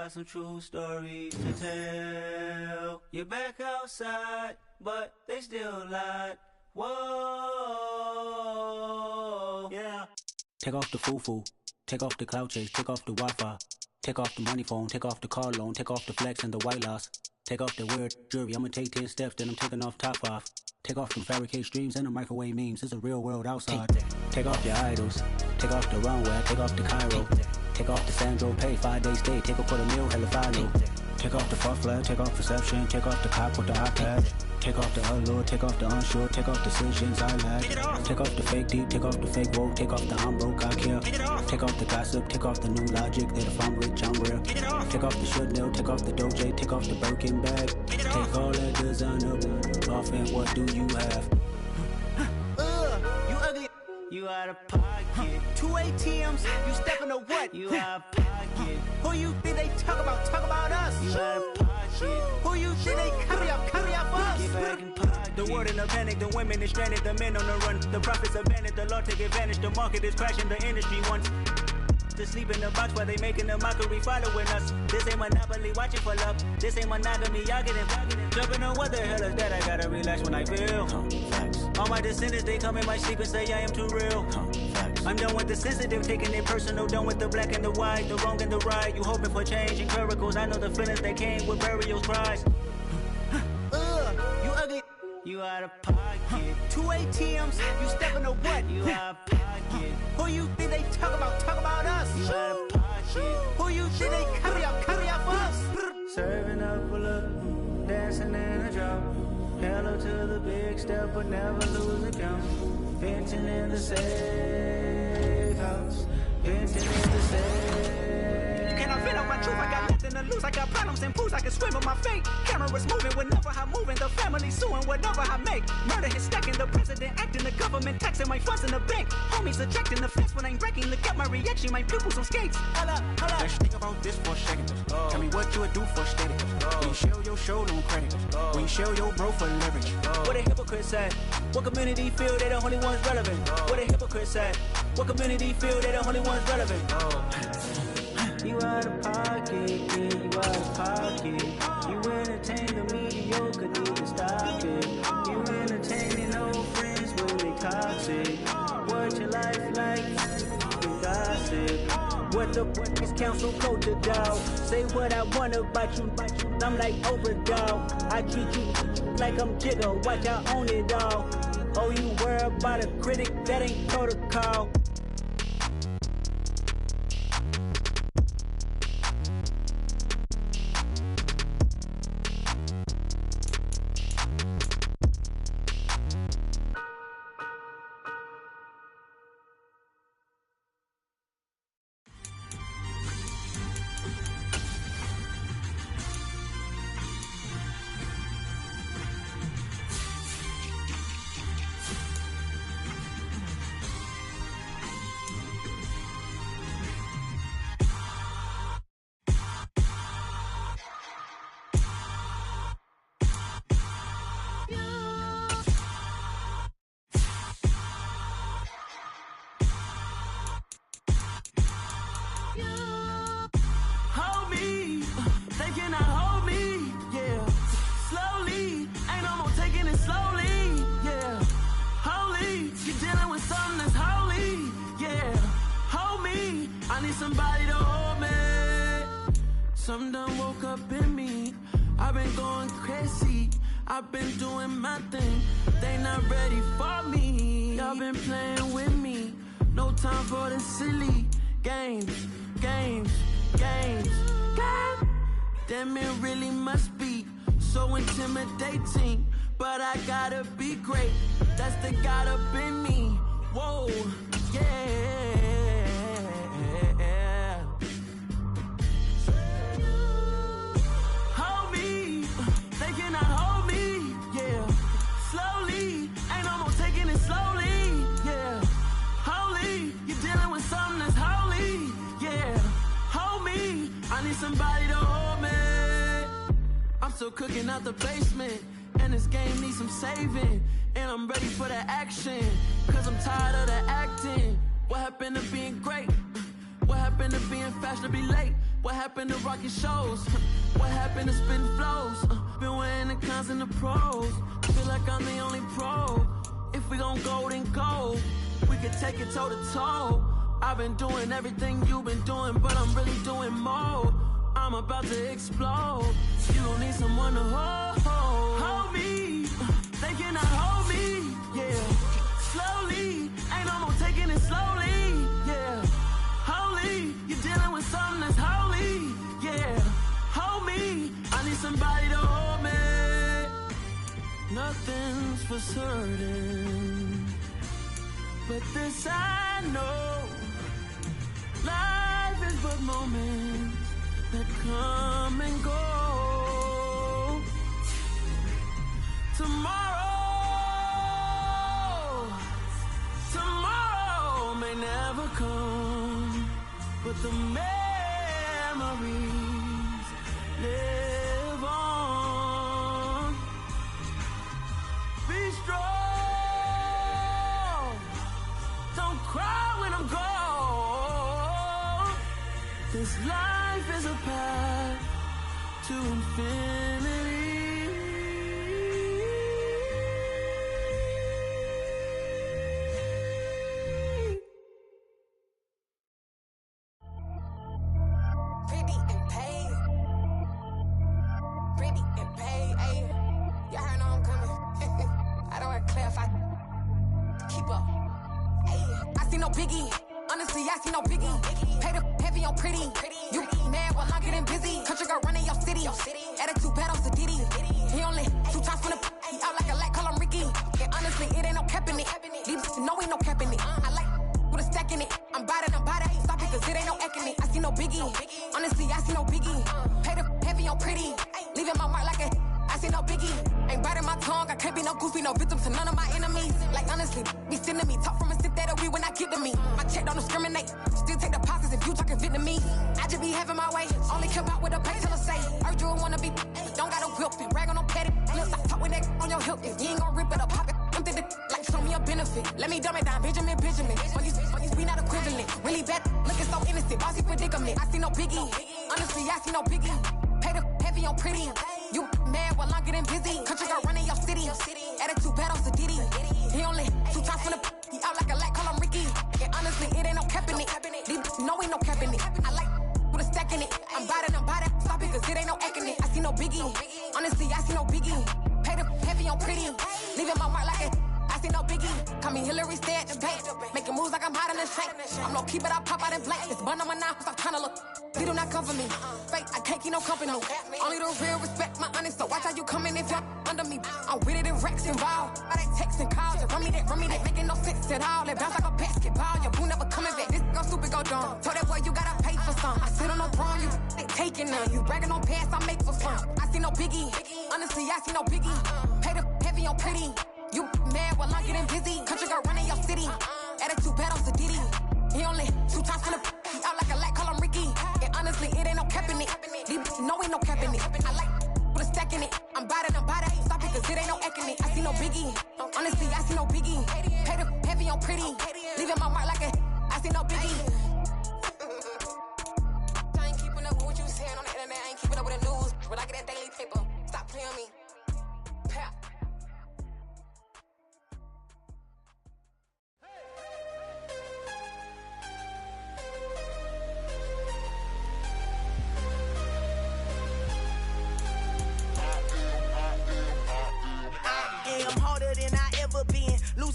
Some true stories to tell. You're back outside, but they still lied. Whoa, yeah. Take off the foo-foo, take off the cloud chase, take off the Wi-Fi, take off the money phone, take off the car loan, take off the flex and the white loss, take off the weird jewelry. I'ma take 10 steps, then I'm taking off top 5. Take off them fabricated streams and the microwave memes. It's a real world outside. Take off your idols, take off the runway, take off the Cairo. Take off the Sandro Pay, 5-day stay, take a $250,000, hella follow. Take off the far flag, take off perception, take off the cop with the iPad. Take off the allure, take off the unsure, take off decisions I lack. Take off the fake deep, take off the fake woke, take off the I'm broke, I care. Take off the gossip, take off the new logic, that if I'm rich, I'm rare. Take off the Chanel, take off the Doja, take off the Birkin bag. Take all that designer off and what do you have? You ugly. You out of pocket. 2 ATMs, you stepping to what? You out of pocket. Who you think they talk about? Talk about us. You out of pocket. Who you think they carry up us? Get back in pocket. The world in a panic, the women is stranded, the men on the run. The profits abandoned, the law take advantage. The market is crashing, the industry wants to sleep in the box while they making a mockery following us. This ain't Monopoly, watching for love. This ain't monogamy, y'all getting jumping on what the hell is that? I gotta relax when I feel. All my descendants, they come in my sleep and say I am too real. I'm done with the sensitive, taking it personal. Done with the black and the white, the wrong and the right. You hoping for change and miracles. I know the feelings that came with burials, cries. You ugly. You out of pocket. 2 ATMs, you stepping to what? You out of pocket. Who you think they talk about? Talk about us. You out of pocket. Who you think they carry up us? Serving up a look, dancing in a drop. Hello to the big step, but never lose a count. Venting in the safe house. Venting in the safe. Can I vent out my truth? I got nothing to lose. I got problems and booze. I can swim with my fate. Cameras moving whenever I'm moving. The family suing whatever I make. Murder is stacking. The president acting. The government taxing my funds in the bank. Homies attracting the fence when I'm breaking. Look at my reaction. My pupils on skates. Holla, holla. Let's think about this for a second. Tell me what you would do for steady. When you show your show, no credit. When you show your bro for leverage. What a hypocrite said. What community feel they the only ones relevant? What a hypocrite said. What community feel they the only ones relevant? You out of pocket, yeah, you out of pocket. You entertain the mediocre, need to stop it. You entertaining old friends when they toxic. What your life like? You gossip. What the is council culture, dog? Say what I want about you. I'm like Oprah, dog. I treat you like I'm Jigga. Watch I own it, dog. Oh, you worry about a critic? That ain't protocol. need somebody to hold me. Something done woke up in me. I've been going crazy. I've been doing my thing. They not ready for me. Y'all been playing with me. No time for the silly games. Damn, it really must be so intimidating. But I gotta be great. That's the God up in me. Whoa, yeah. Hold me, they cannot hold me, yeah. Slowly, ain't no more taking it slowly, yeah. Holy, you're dealing with something that's holy, yeah. Hold me, I need somebody to hold me. I'm still cooking out the basement, and this game needs some saving. And I'm ready for the action, cause I'm tired of the acting. What happened to being great? What happened to being fashionably late? What happened to rocking shows? What happened to spitting flows? Been wearing the cons and the pros. Feel like I'm the only pro. If we gon' go, then go. We could take it toe to toe. I've been doing everything you've been doing, but I'm really doing more. I'm about to explode. You don't need someone to hold me. They cannot hold me, yeah. Slowly, ain't no more taking it slowly, yeah. Holy, you're dealing with something that's holy, yeah. Hold me, I need somebody to hold me. Nothing's for certain, but this I know. Life is but moments that come and go. Tomorrow may never come, but the memories live on. Be strong, don't cry when I'm gone. This life is a path to infinity.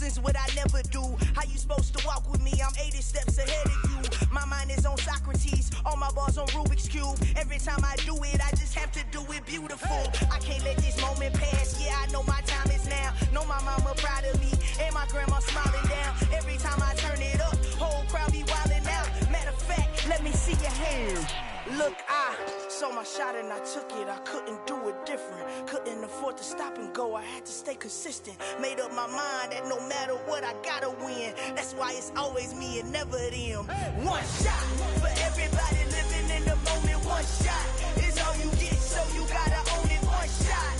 is what I never do. How you supposed to walk with me? I'm 80 steps ahead of you. My mind is on Socrates, all my bars on Rubik's Cube. Every time I do it, I just have to do it beautiful. I can't let this moment pass. Yeah, I know my time is now. Know my mama proud of me, and my grandma smiling down. Every time I turn it up, whole crowd be wildin' out. Matter of fact, let me see your hands. Look, I saw my shot and I took it. I couldn't do it different. Couldn't afford to stop and go. I had to stay consistent. Made up my mind that no matter what, I gotta win. That's why it's always me and never them. One shot for everybody living in the moment. One shot is all you get, so you gotta own it. One shot.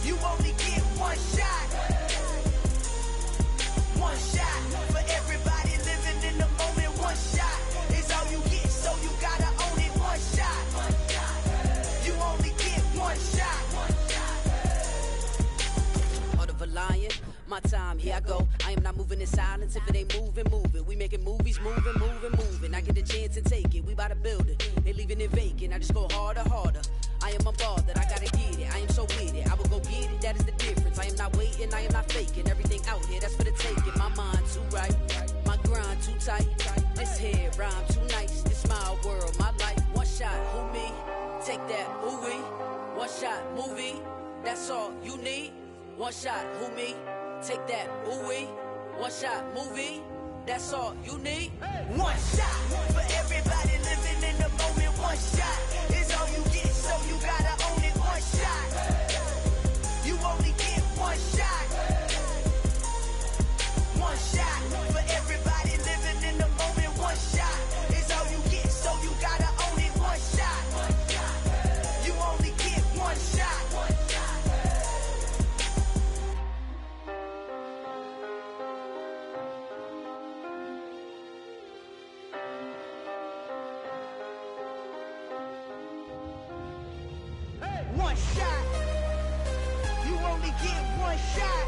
You only get one shot. One shot for everybody living in the moment. One shot is all you get, so you gotta own it. One shot. You only get one shot. Heart of a lion, my time, here I go. I am not moving in silence. If it ain't moving, moving. We making movies, moving, moving, moving. I get a chance to take it. We bout to build it. They leaving it vacant. I just go harder, harder. I am unbothered, I gotta get it. I am so with it. I will go get it, that is the difference. I am not waiting, I am not faking. Everything out here, that's for the taking. My mind too right, my grind too tight. This head rhyme too nice. This my world, my life. One shot, who me? Take that, who we? One shot, movie. That's all you need. One shot, who me? Take that, who we? One shot, movie. That's all you need. One shot for everybody living in the moment. One shot is all you get, so you gotta own it. One shot. You only get one shot. One shot for everybody living in the moment. One shot is all you get, so you gotta own it. One shot. You only get one shot. One shot. You only get one shot.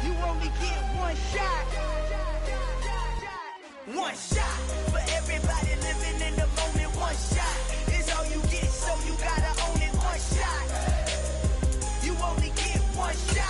You only get one shot. One shot for everybody living in the moment. One shot is all you get, so you gotta own it. One shot. You only get one shot.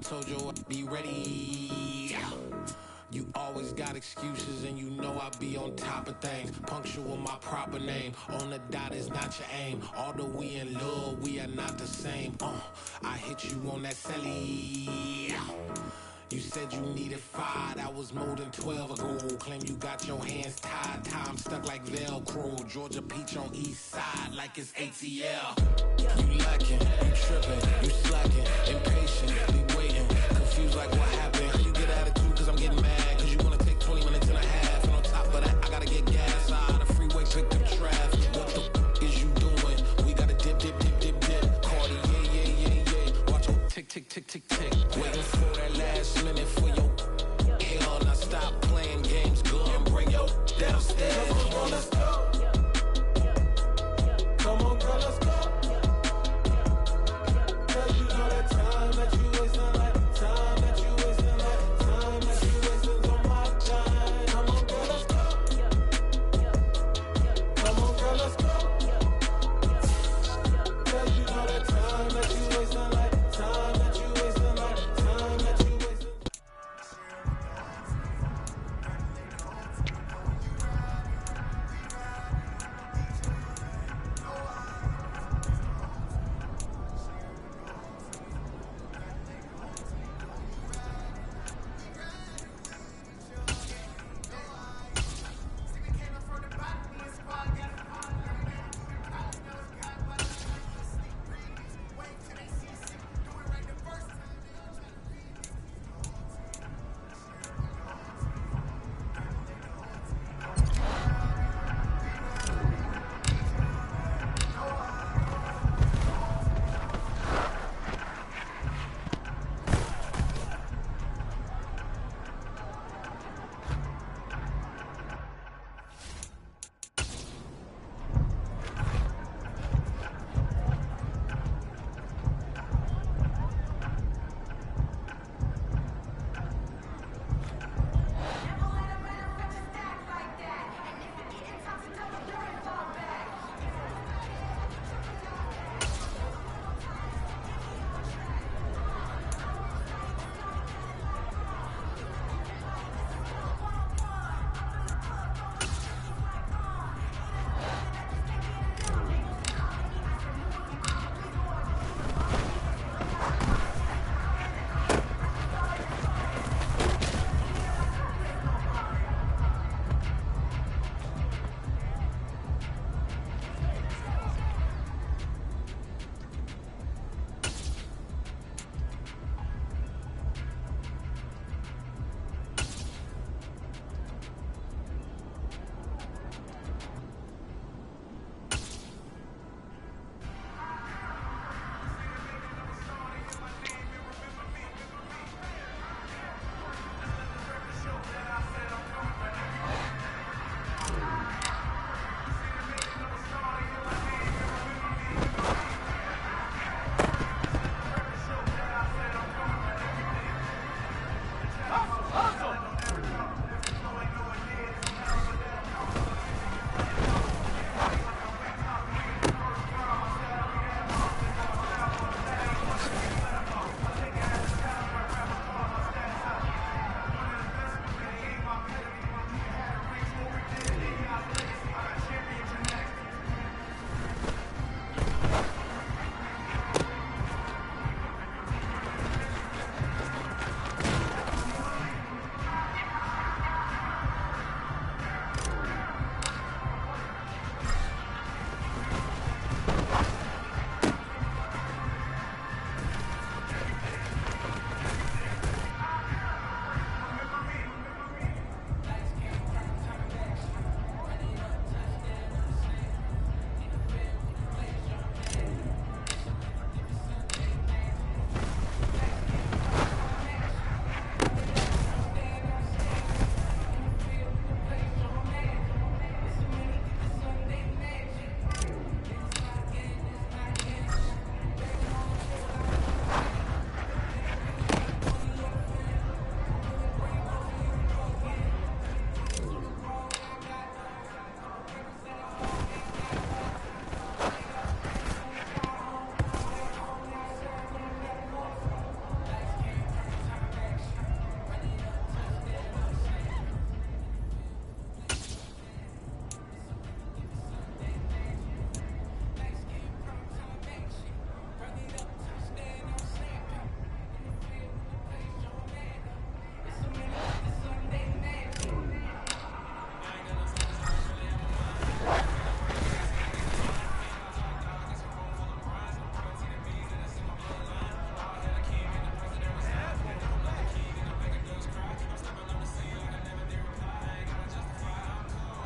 Told you I'd be ready. You always got excuses and you know I be on top of things. Punctual my proper name. On the dot is not your aim. Although we in love, we are not the same. I hit you on that celly. You said you needed 5, that was more than 12 ago. Claim you got your hands tied, time stuck like Velcro. Georgia Peach on east side like it's ATL. You lacking, you tripping, you slacking, impatient, be waiting, confused like what happened. You get attitude cause I'm getting mad, cause you wanna take 20 minutes and a half. And on top of that, I gotta get gas out of the freeway, pick up traffic. What the is you doing? We gotta dip, dip, dip, dip, dip. Cardi, yeah. Watch your tick, tick, tick, tick, tick. Waiting for that last minute for your hell. Now stop playing games, good, and bring your downstairs. Come on, girl, let's go. Come on, girl, let's go. Cause you know that time that you wasting, like time that you wasting.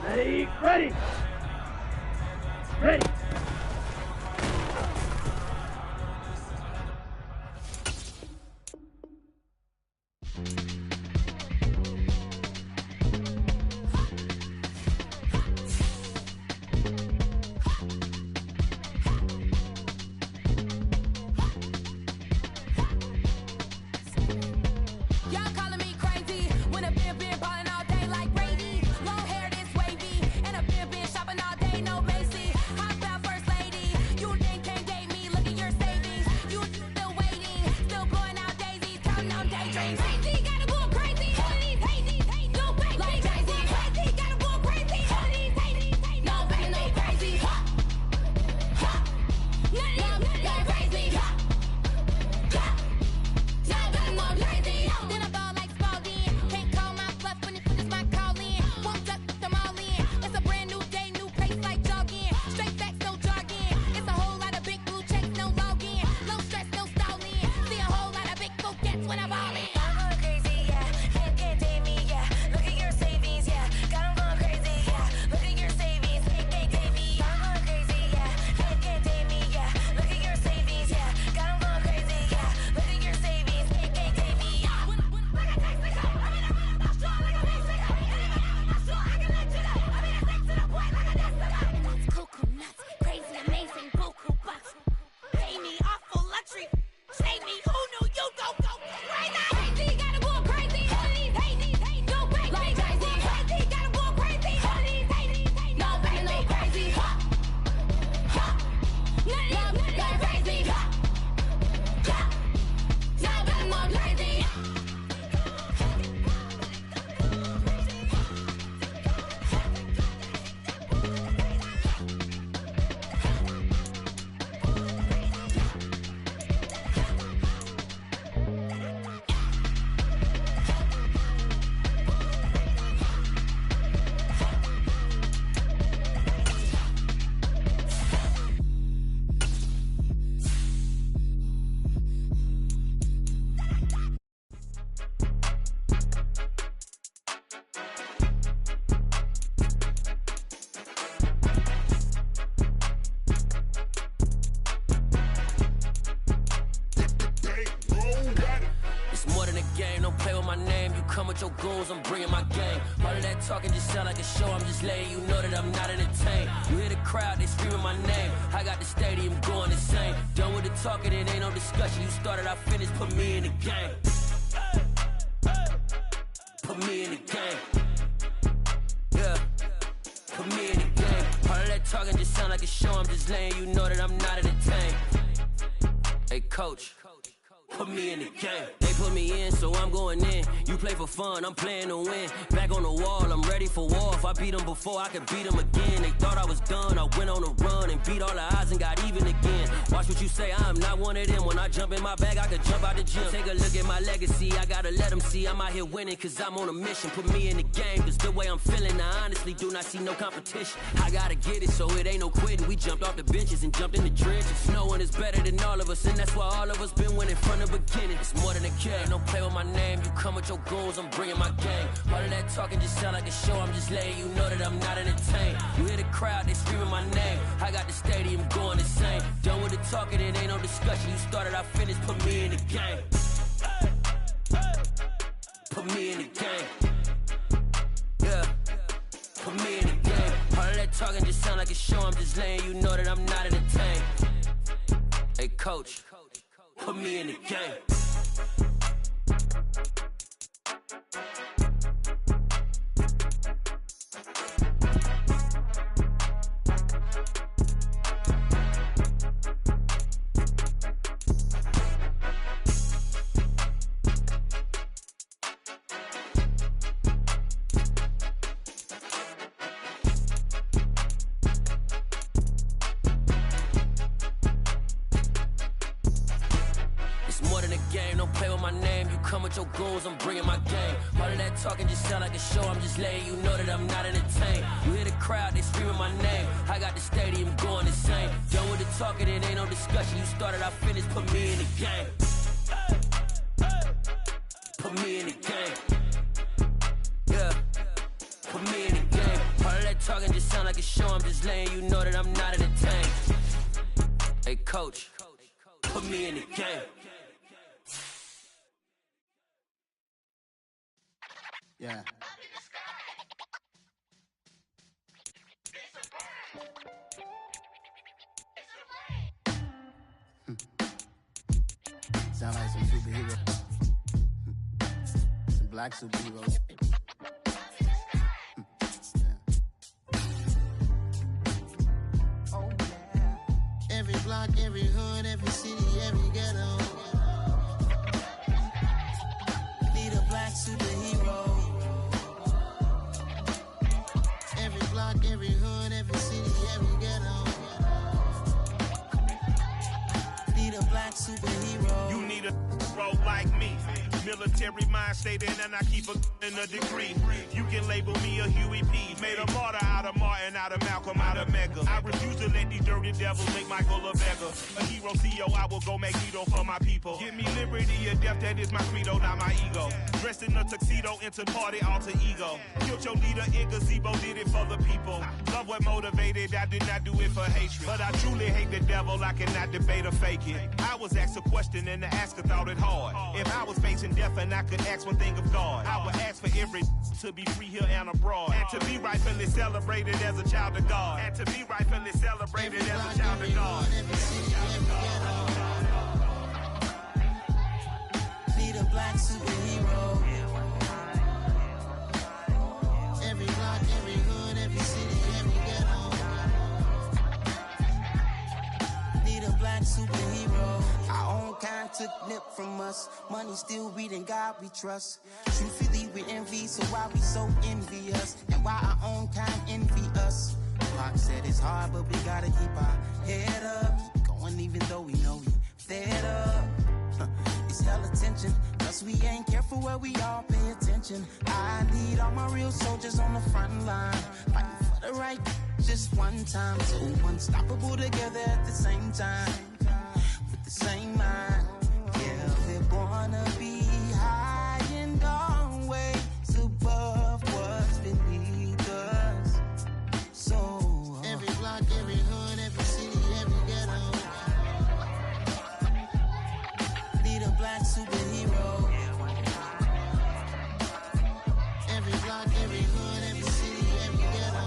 Ready? Ready! Ready! Your goals, I'm bringing my game. All of that talking just sound like a show. I'm just letting you know that I'm not entertained. You hear the crowd, they screaming my name. I got the stadium going insane. Done with the talking, it ain't no discussion. You started, I finished, put me in the game. Put me in the game. Yeah, put me in the game. All of that talking just sound like a show. I'm just letting you know that I'm not entertained. Hey, coach, put me in the game. They put me in, so I'm going in. You play for fun, I'm playing to win. Back on the wall, I'm ready for war. If I beat them before, I could beat them again. They thought I was done, I went on a run and beat all the odds and got even again. Watch what you say, I'm not one of them. When I jump in my bag, I could jump out the gym. Take a look at my legacy, I gotta let them see I'm out here winning, cause I'm on a mission. Put me in the game, cause the way I'm feeling, I honestly do not see no competition. I gotta get it, so it ain't no quitting. We jumped off the benches and jumped in the trenches. No one is better than all of us, and that's why all of us been winning from the beginning. It's more than a game, don't play with my name. You come with your goals, I'm bringing my game. All of that talking just sound like a show. I'm just letting you know that I'm not entertained. You hear the crowd, they screaming my name. I got the stadium going insane. Done with the talking, it ain't no discussion. You started, I finished, put me in the game. Put me in the game. Yeah, put me in the game. All of that talking just sound like a show. I'm just letting you know that I'm not entertained. Hey, coach, put me in the game. Your goals, I'm bringing my game. All of that talking just sound like a show. I'm just letting you know that I'm not entertained. You hear the crowd, they screaming my name. I got the stadium going insane. Done with the talking, it ain't no discussion. You started, I finished, put me in the game. Put me in the game. Yeah, put me in the game. All of that talking just sound like a show. I'm just letting you know that I'm not entertained. Hey, coach, put me in the game. Yeah. Sound like some superheroes. Some black superheroes. Oh, yeah. Every block, every hood, every city, every ghetto. Need a black superhero. Every block, every hood, every city, every ghetto. Need a black superhero. You need a bro like me. Military mind stated, and I keep in a degree. You can label me a Huey P. Made a martyr out of Martin, out of Malcolm, out of Mega. I refuse to let these dirty devils make Michael a beggar. A hero CEO, I will go Magneto for my people. Give me liberty or death, that is my credo, not my ego. Dressed in a tuxedo, into party, alter ego. Killed your leader in gazebo, did it for the people. Love what motivated, I did not do it for hatred. But I truly hate the devil, I cannot debate or fake it. I was asked a question and the asker thought it hard. If I was facing death and I could ask one thing of God, I would ask for every to be free here and abroad, and to be rightfully celebrated as a child of God, and to be rightfully celebrated as a child of God. Need a black superhero. Every block, every hood, every city, every ghetto. Need a black superhero. Our own kind took nip from us. Money still reading God we trust. Truthfully we envy, so why we so envious? And why our own kind envy us? Pac said it's hard, but we gotta keep our head up. Going even though we know we fed up. It's hell attention, cause we ain't careful where we all pay attention. I need all my real soldiers on the front line, fighting for the right just one time. So unstoppable together at the same time, with the same mind. Yeah, we're gonna be high and always above what's beneath us. So every block, every hood, every city, every ghetto. Need a black superhero. Every block, every hood, every city, every ghetto.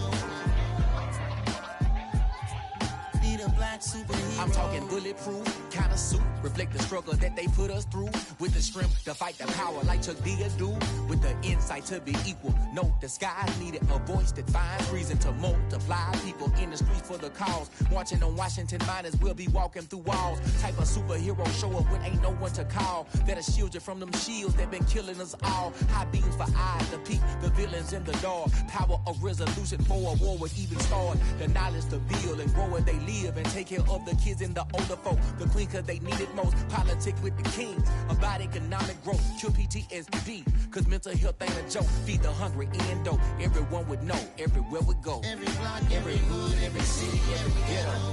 Need a black superhero. I'm talking bulletproof kind of suit, reflect the struggle that they put us through, with the strength to fight the power like Chuck D do, with the insight to be equal. No disguise needed, a voice that finds reason to multiply. People in the streets for the cause, marching on Washington miners will be walking through walls. Type of superhero show up when ain't no one to call, that'll shield you from them shields that been killing us all. High beams for eyes to peek the villains in the dark. Power of resolution for a war would even start. The knowledge to build and grow where they live, and take care of the kids and the older folk. The queen cause they need it most. Politics with the kings, about economic growth. Cure PTSD, cause mental health ain't a joke. Feed the hungry and dope. Everyone would know, everywhere we go. Every block, every hood, every city, every ghetto.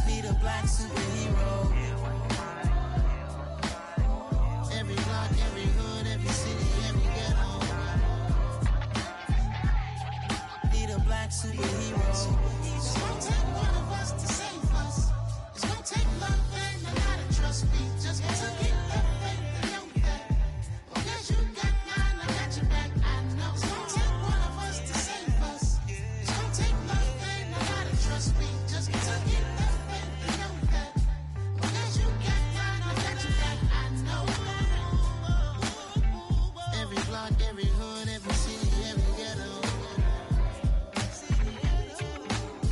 Need a black superhero. Every block, every hood, every city, every ghetto. Need a black superhero. It's gonna take one of us to save us. It's gonna take love and a lot of trust. We just gotta get that faith and know that. Because you got mine, I got your back, I know. It's gonna take one of us to save us. It's gonna take love and a lot of trust. We just gotta get that faith and know that. Because you got mine, I got your back, I know. Every block, every hood, every city, every ghetto.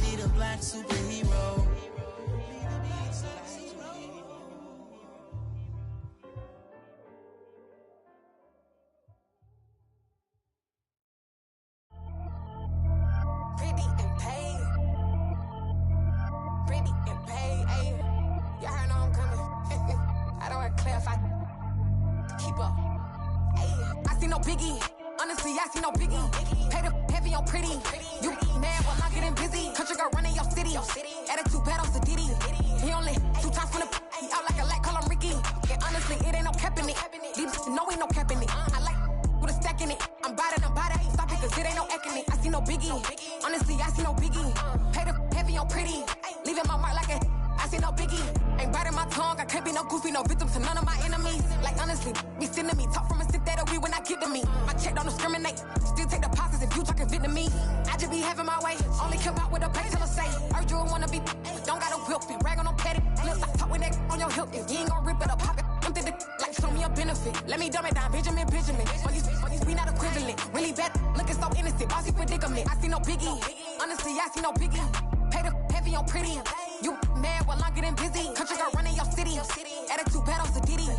Need a black superhero. Pretty and paid. Pretty and paid, ayy. Y'all heard know I'm coming. I don't want to clarify. Keep up. Ayy. I see no biggie. Honestly, I see no biggie. Pay the heavy on pretty. You mad while I'm getting busy. Country girl running your city. Attitude bad on Sadiddy. He only 2 times from the he out like a lack, call him Ricky. And honestly, it ain't no cap in it. These know ain't no cap in it. I like with a stack in it. I'm bout it, stop it. no biggie. Honestly, I see no biggie. Pay the heavy on pretty. Leaving my mark like a, I see no biggie. Ain't biting my tongue, I can't be no goofy, no victim to none of my enemies. Like honestly, be sending me. Talk from a stick that'll be when I get to me. My check don't discriminate. Still take deposits if you talking Vietnamese. I just be having my way. Only care about what the bank tell us say. Heard you wanna be, don't gotta whip it. Bragging on petty. Lips like talk with that on your hip. If you ain't gon' rip it up, pop it. Empty the like show me a benefit. Let me dumb it down, Benjamin. All these we not equivalent. Really bad, looking so innocent. Bossy predicament. I see no biggie. Honestly, I see no biggie. Pay the heavy on pretty. You mad while I'm getting busy. Country girl running your city. Attitude bad on Diddy.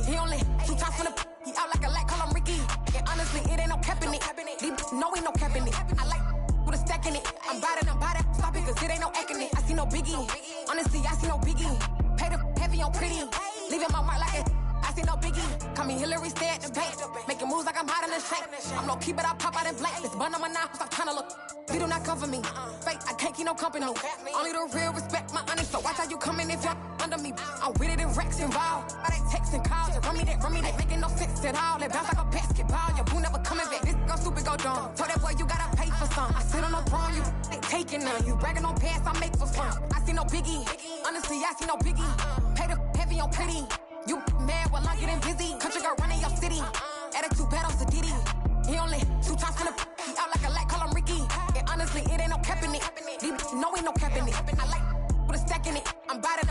He only 2 times from the. He out like a light, call him Ricky. And honestly, it ain't no cap in it. No, ain't no cap in it. I like with a stack in it. I'm by that. Stop it, cause it ain't no acting it. I see no biggie. Honestly, I see no biggie. Pay the heavy on pretty. Leaving my mark like it. I see no biggie. Call me Hillary, stay at the bank. Making moves like I'm hiding in shape. I'm low key, but I pop out in blank. This bun on my knife, stop trying to look. They do not cover me. Fake, I can't keep no company. Only the real respect my honest. So watch how you coming if you're under me. I'm with it in Rex involved. By they text and calls. Run me that. Making no sense at all. They bounce like a basketball. Your boo never coming back. This go stupid, go dumb. Told that boy you gotta pay for some. I sit on no throne, you ain't taking none. You bragging on pants, I make for fun. I see no biggie. Honestly, I see no biggie. Pay the heavy on pretty. You mad while I'm getting busy. Country girl running your city. Attitude bad on Diddy. He only 2 times from the. He out like a light, call him Ricky. And honestly, it ain't no cap in it. No, ain't no cap in it. I like with a stack in it. I'm by that.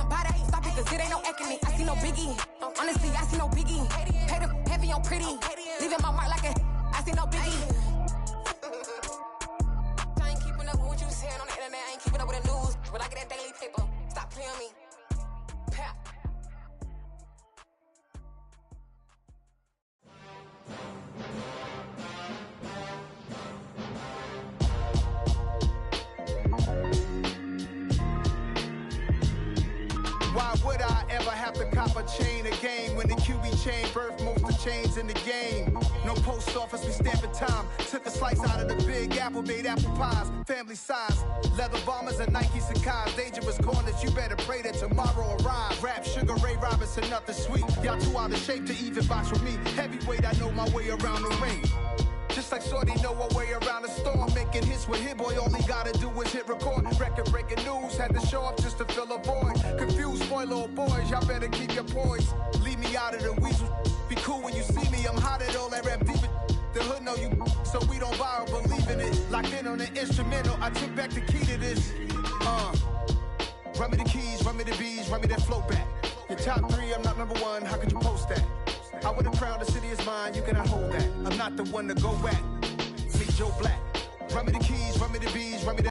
Stop it, cause it ain't no acting it. I see no biggie. Honestly, I see no biggie. Pay the heavy on pretty. Leaving my mark like a. I see no biggie. I ain't keeping up with what you saying on the internet. I ain't keeping up with the news. But I get that daily paper. Stop playing me. Pap. Why would I ever have to cop a chain again when the QB chain birthed most of the chains in the game? No post office, we stamping time. Took a slice out of the big apple, made apple pies, family size. Leather bombers and Nike Sacai's. Dangerous corners, you better pray that tomorrow arrives. Rap, Sugar Ray Robinson, nothing sweet. Y'all too out of shape to even box with me. Heavyweight, I know my way around the ring. Just like Shorty know her way around the storm. Making hits with Hit Boy, all he gotta do is hit record. Record breaking news, had to show up just to fill a void. Confused, spoiled little boys, y'all better keep your poise. Leave me out of the weasel. Be cool when you see me, I'm hot at all that rap deep. The hood know you, so we don't borrow, believe in it. Locked in on the instrumental, I took back the key to this. Run me the keys, run me the bees, run me that flow back. Your top 3, I'm not number 1, how could you post that? I would have crowned the city is mine, you cannot hold that. I'm not the one to go at. Meet Joe Black. Run me the keys, run me the bees, run me that.